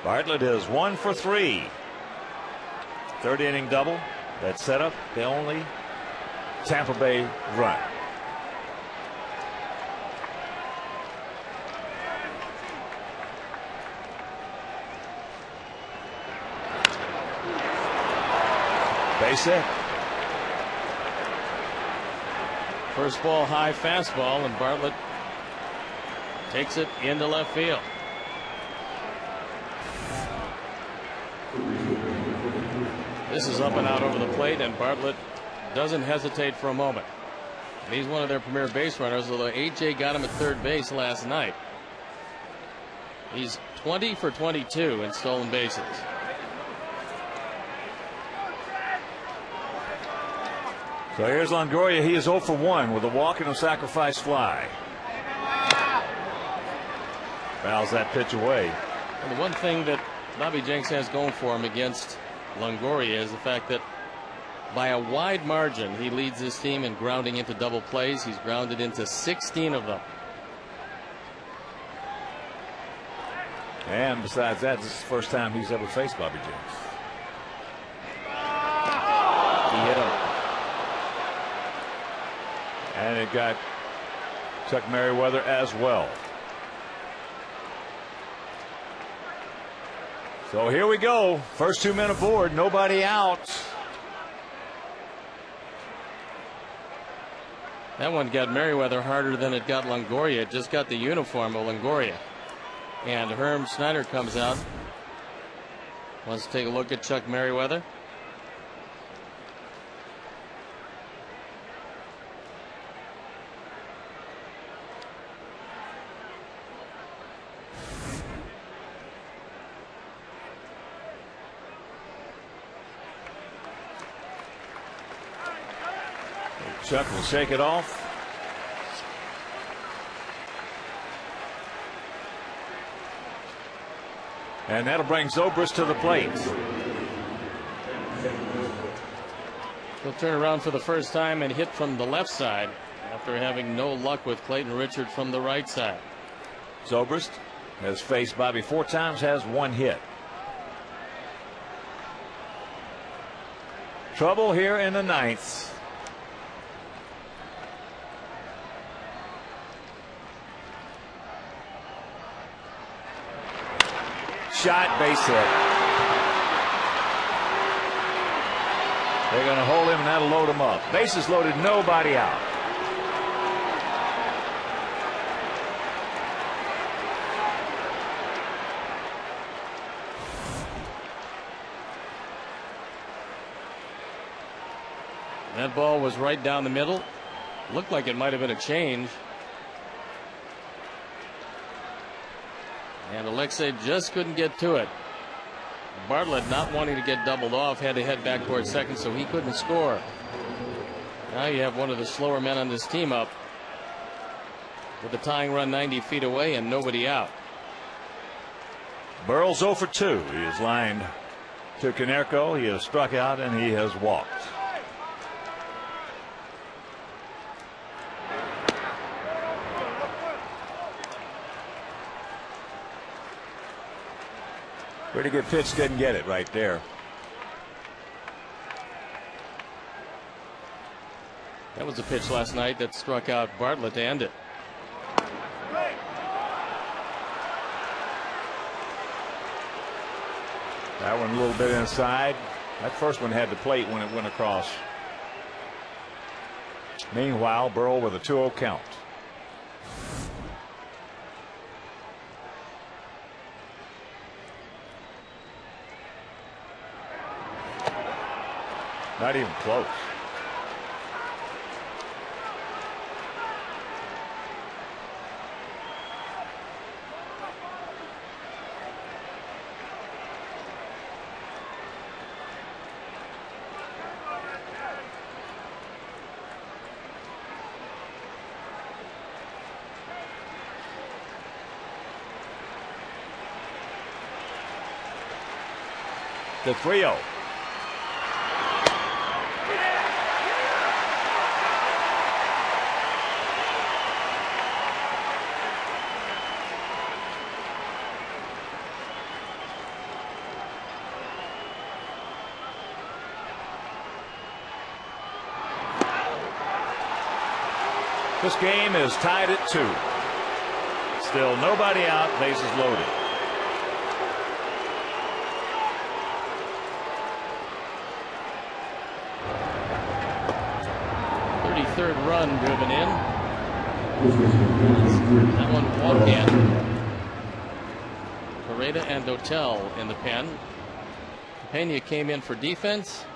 Bartlett is 1 for 3. Third inning double. That set up the only Tampa Bay run. Base hit. First ball, high fastball, and Bartlett takes it into left field. This is up and out over the plate, and Bartlett doesn't hesitate for a moment. And he's one of their premier base runners, although AJ got him at third base last night. He's 20 for 22 in stolen bases. So here's Longoria. He is 0 for 1 with a walk and a sacrifice fly. Fouls that pitch away. And the one thing that Bobby Jenks has going for him against Longoria is the fact that by a wide margin he leads his team in grounding into double plays. He's grounded into 16 of them. And besides that, this is the first time he's ever faced Bobby Jenks. He hit him. And it got Chuck Merriweather as well. So here we go. First 2 men aboard, nobody out. That one got Merriweather harder than it got Longoria. It just got the uniform of Longoria. And Herm Schneider comes out. Wants to take a look at Chuck Merriweather. Chuck will shake it off. And that'll bring Zobrist to the plate. He'll turn around for the first time and hit from the left side after having no luck with Clayton Richard from the right side. Zobrist has faced Bobby 4 times, has 1 hit. Trouble here in the 9th. Shot, base hit. They're going to hold him, and that'll load him up. Bases loaded, nobody out. That ball was right down the middle. Looked like it might have been a change. And Alexei just couldn't get to it. Bartlett, not wanting to get doubled off, had to head back towards second, so he couldn't score. Now you have one of the slower men on this team up with the tying run 90 feet away and nobody out. Burrell's 0 for 2. He is lined to Konerko. He has struck out and he has walked. Pretty good pitch, didn't get it right there. That was a pitch last night that struck out Bartlett to end it. That one a little bit inside. That first one had the plate when it went across. Meanwhile, Burrell with a 2-0 count. Not even close. The 3-0. This game is tied at 2. Still nobody out, bases loaded. Third run driven in. That one walk in. Correa and Dotel in the pen. Pena came in for defense,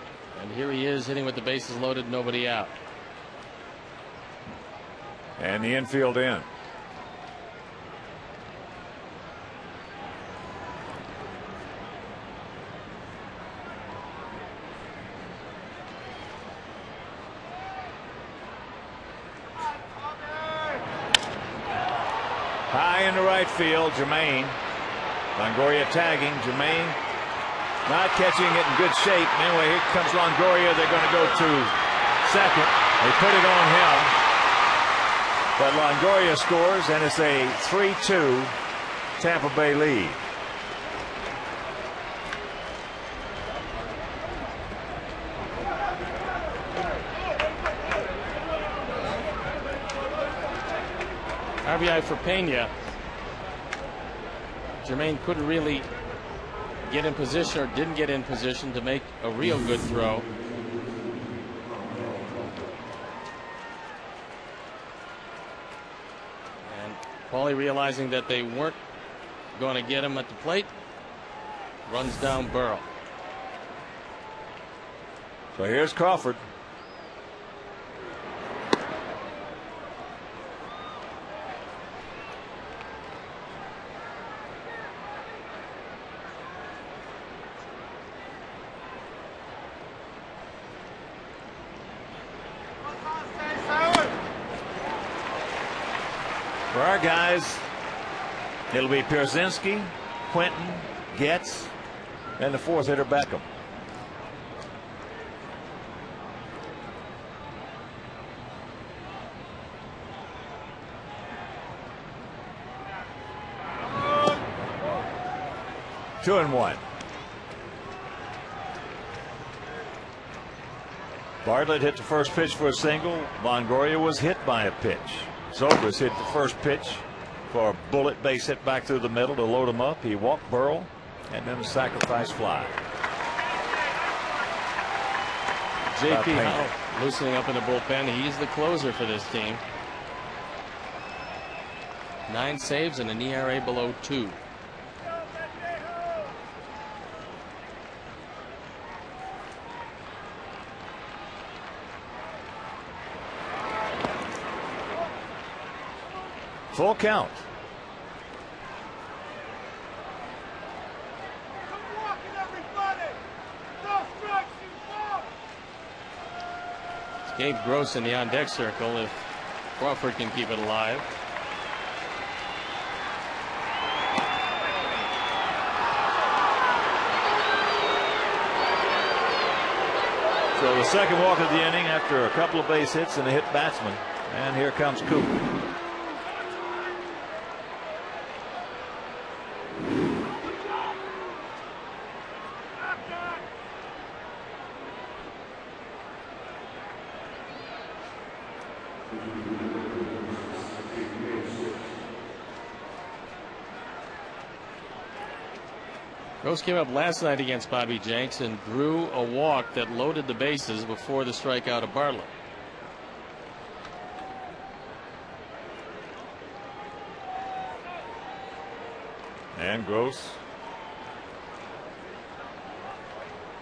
and here he is hitting with the bases loaded, nobody out. And the infield in. High in the right field, Jermaine. Longoria tagging. Jermaine not catching it in good shape. Anyway, here comes Longoria. They're going to go to second. They put it on him. But Longoria scores, and it's a 3-2 Tampa Bay lead. RBI for Pena. Jermaine couldn't really get in position, or didn't get in position to make a real good throw. And Paulie, realizing that they weren't going to get him at the plate, runs down Burrell. So here's Crawford. For our guys, it'll be Pierzynski, Quentin, Getz, and the fourth hitter Beckham. 2-1. Bartlett hit the first pitch for a single. Longoria was hit by a pitch. Zobrist hit the first pitch for a bullet base hit back through the middle to load him up. He walked Burrell and then a sacrifice fly. J.P. Howell loosening up in the bullpen. He's the closer for this team. 9 saves and an ERA below 2. Full count. It's Gabe Gross in the on deck circle if Crawford can keep it alive. So the second walk of the inning after a couple of base hits and a hit batsman. And here comes Cooper. Gross came up last night against Bobby Jenks and drew a walk that loaded the bases before the strikeout of Bartlett. And Gross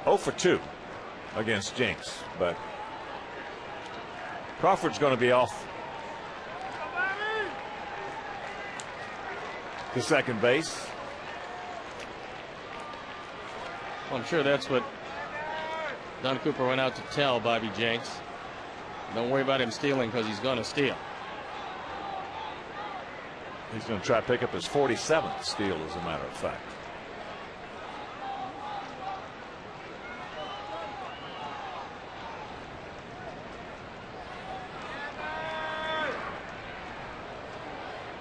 0 for 2 against Jenks, but Crawford's going to be off to second base. Well, I'm sure that's what Don Cooper went out to tell Bobby Jenks. Don't worry about him stealing because he's going to steal. He's going to try to pick up his 47th steal, as a matter of fact.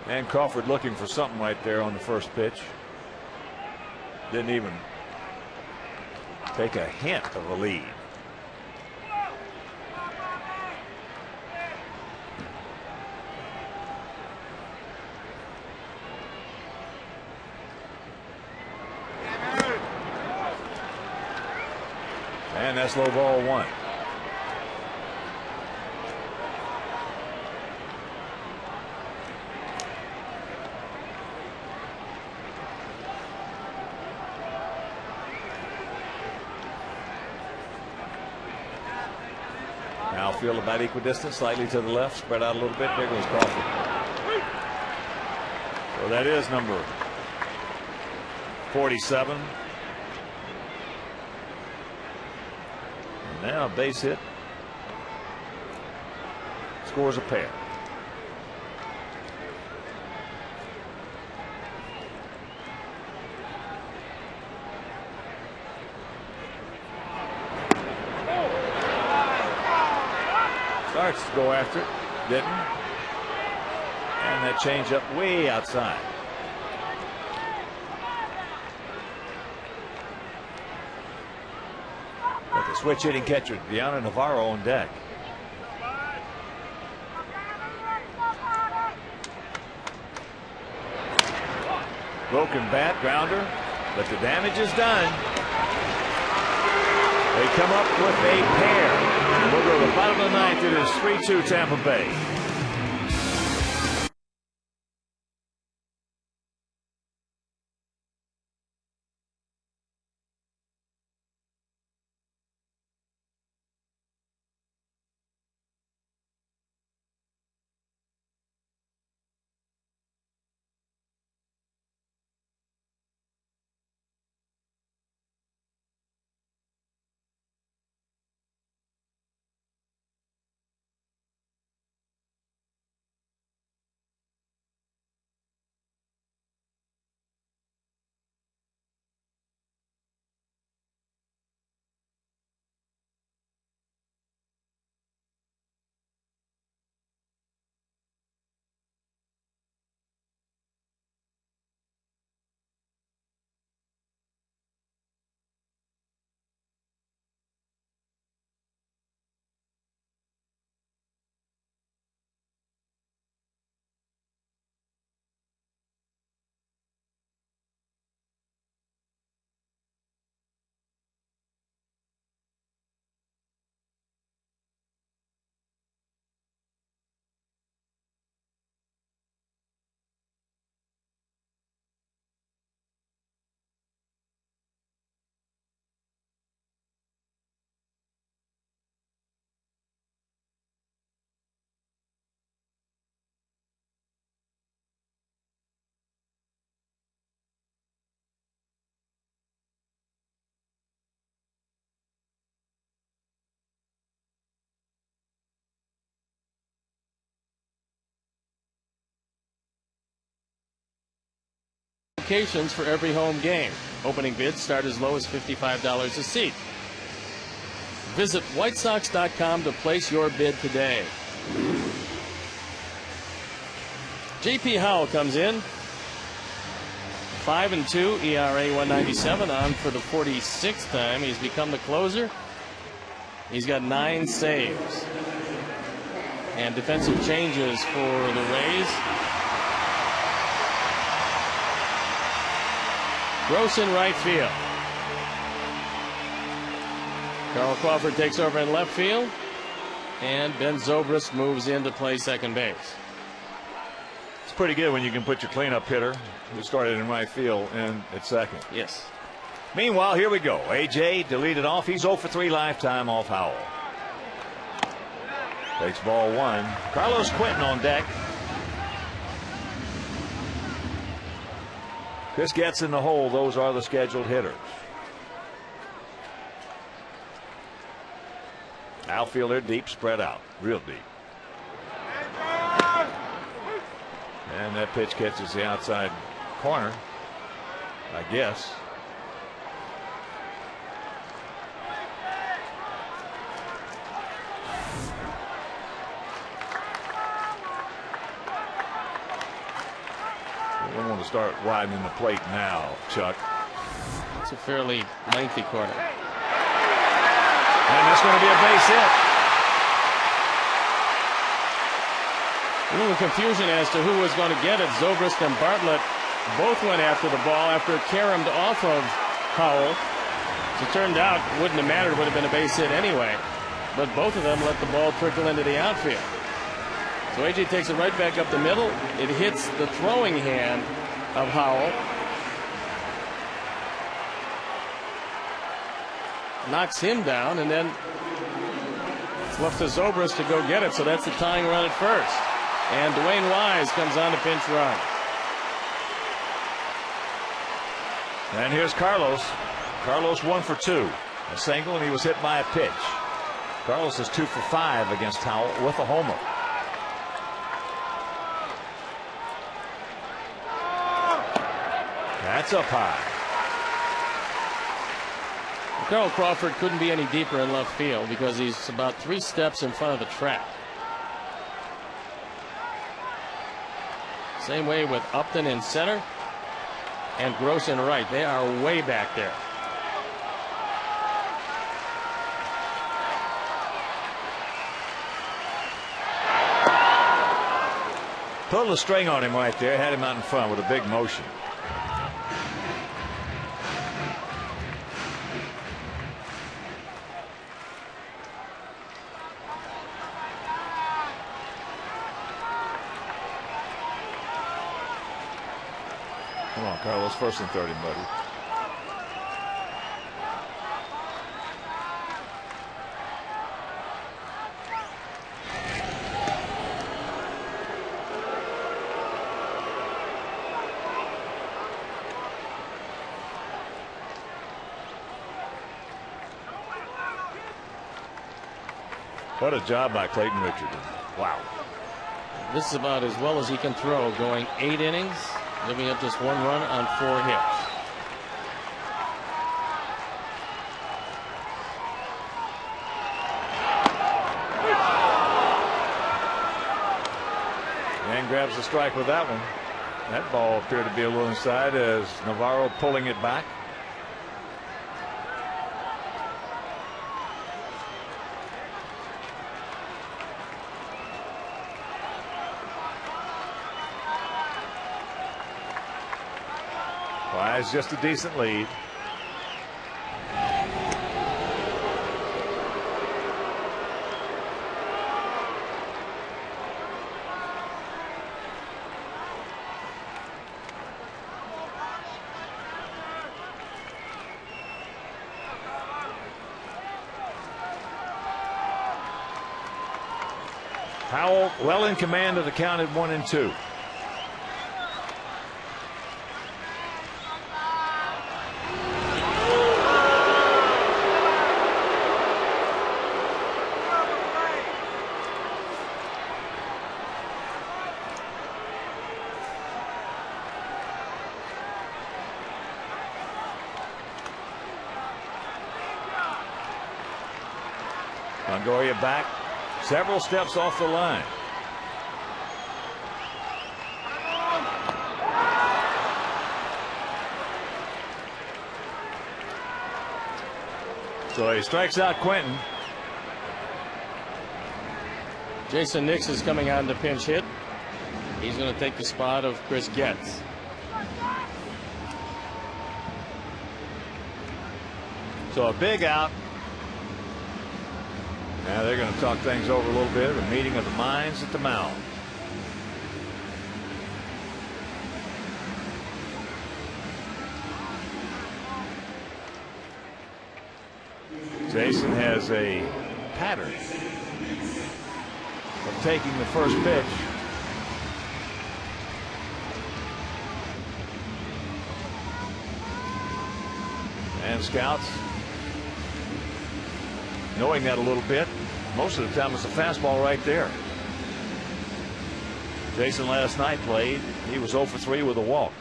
And Crawford looking for something right there on the first pitch. Didn't even take a hint of a lead. And that's low ball 1. Now field about equidistant, slightly to the left, spread out a little bit. There goes Crawford. So that is number 47. Now a base hit. Scores a pair. Starts to go after it. Didn't. And that change up way outside. But the switch hitting catcher, Deanna Navarro, on deck. Broken bat, grounder, but the damage is done. They come up with a pair. And we'll go to the bottom of the ninth. It is 3-2 Tampa Bay. locations for every home game. Opening bids start as low as $55 a seat. Visit WhiteSox.com to place your bid today. J.P. Howell comes in. 5-2, ERA 197, on for the 46th time. He's become the closer. He's got 9 saves. And defensive changes for the Rays. Gross in right field. Carl Crawford takes over in left field. And Ben Zobrist moves in to play second base. It's pretty good when you can put your cleanup hitter, who started in right field, in at second. Yes. Meanwhile, here we go. A.J. deleted off. He's 0 for 3 lifetime off Howell. Takes ball 1. Carlos Quentin on deck. Chris gets in the hole. Those are the scheduled hitters. Outfielder deep, spread out, real deep. And that pitch catches the outside corner, I guess. We want to start widening the plate now, Chuck. It's a fairly lengthy corner. And that's going to be a base hit. A little confusion as to who was going to get it. Zobrist and Bartlett both went after the ball after it caromed off of Howell. As it turned out, it wouldn't have mattered, would have been a base hit anyway. But both of them let the ball trickle into the outfield. So A.J. takes it right back up the middle. It hits the throwing hand of Howell. Knocks him down, and then it's left to Zobrist to go get it. So that's the tying run at first. And Dwayne Wise comes on to pinch run. And here's Carlos. Carlos 1 for 2. A single, and he was hit by a pitch. Carlos is 2 for 5 against Howell with a homer. That's up high. Carl Crawford couldn't be any deeper in left field because he's about 3 steps in front of the track. Same way with Upton in center and Gross in right. They are way back there. Pulled a string on him right there. Had him out in front with a big motion. Come on, Carlos, 1st and 30, buddy. What a job by Clayton Richardson. Wow. This is about as well as he can throw, going 8 innings, giving up just 1 run on 4 hits. And grabs the strike with that one. That ball appeared to be a little inside as Navarro pulling it back. Wise just a decent lead. Howell well in command of the count at 1-2. Longoria back several steps off the line. So he strikes out Quentin. Jason Nix is coming on to pinch hit. He's going to take the spot of Chris Getz. So a big out. Now they're going to talk things over a little bit. A meeting of the minds at the mound. Jason has a pattern of taking the first pitch. And scouts knowing that a little bit. Most of the time it's a fastball right there. Jason last night played. He was 0 for 3 with a walk.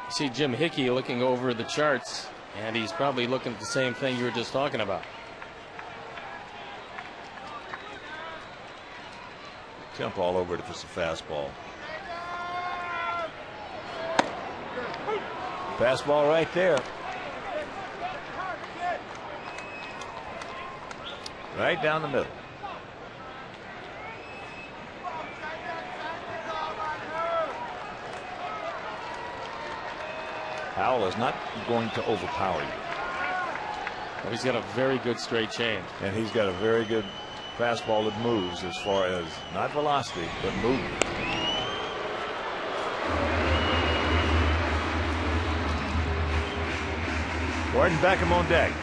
See Jim Hickey looking over the charts, and he's probably looking at the same thing you were just talking about. Jump all over it if it's a fastball. Fastball right there. Right down the middle. Howell is not going to overpower you. Well, he's got a very good straight change. And he's got a very good fastball that moves as far as not velocity, but movement. Gordon Beckham on deck.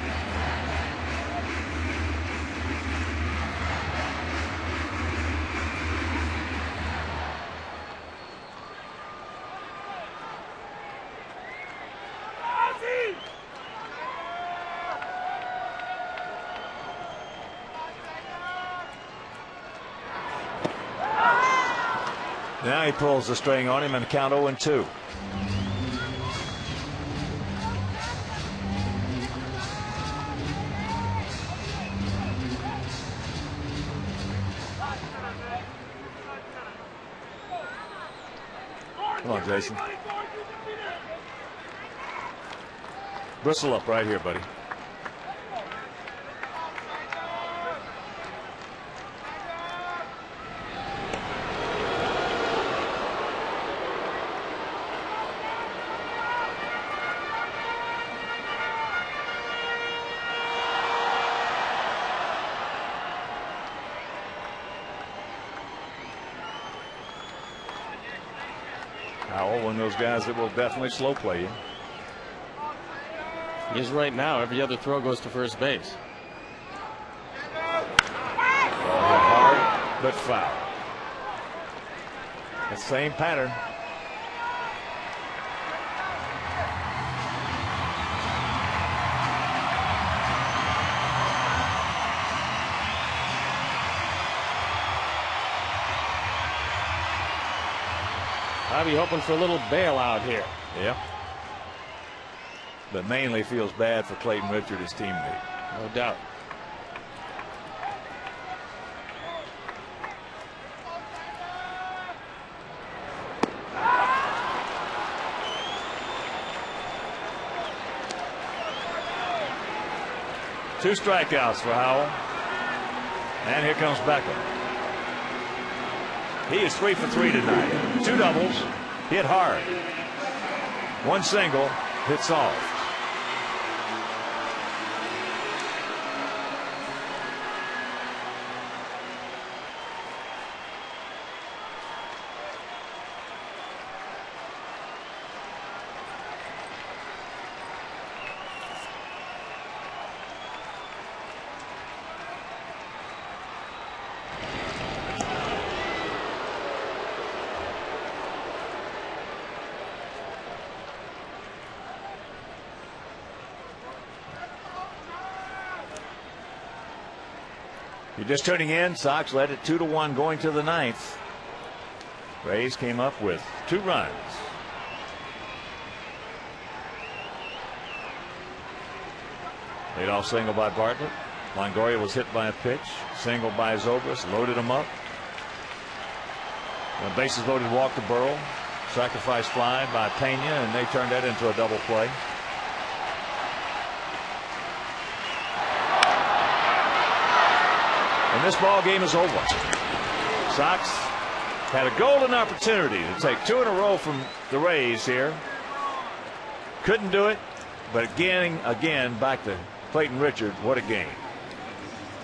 Now he pulls the string on him and count 0-2. Come on, Jason. Bristle up right here, buddy. Howell, one of those guys that will definitely slow play you. He is right now. Every other throw goes to first base. Ball hit hard, but foul. The same pattern. I'll be hoping for a little bailout here. Yeah. But mainly feels bad for Clayton Richard, his teammate. No doubt. Two strikeouts for Howell. And here comes Beckham. He is 3 for 3 tonight. 2 doubles, hit hard. 1 single, hit soft. You're just tuning in. Sox led it 2-1 going to the 9th. Rays came up with 2 runs. Leadoff single by Bartlett. Longoria was hit by a pitch. Single by Zobrist. Loaded him up. And bases loaded walk to Burrell. Sacrifice fly by Pena, and they turned that into a double play. And this ball game is over. Sox had a golden opportunity to take 2 in a row from the Rays here. Couldn't do it, but again back to Clayton Richard. What a game.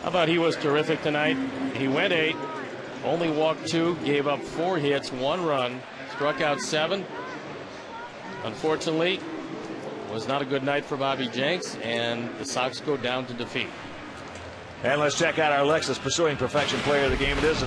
How about he was terrific tonight? He went 8, only walked 2, gave up 4 hits, 1 run, struck out 7. Unfortunately, it was not a good night for Bobby Jenks, and the Sox go down to defeat. And let's check out our Lexus Pursuing Perfection player of the game. It is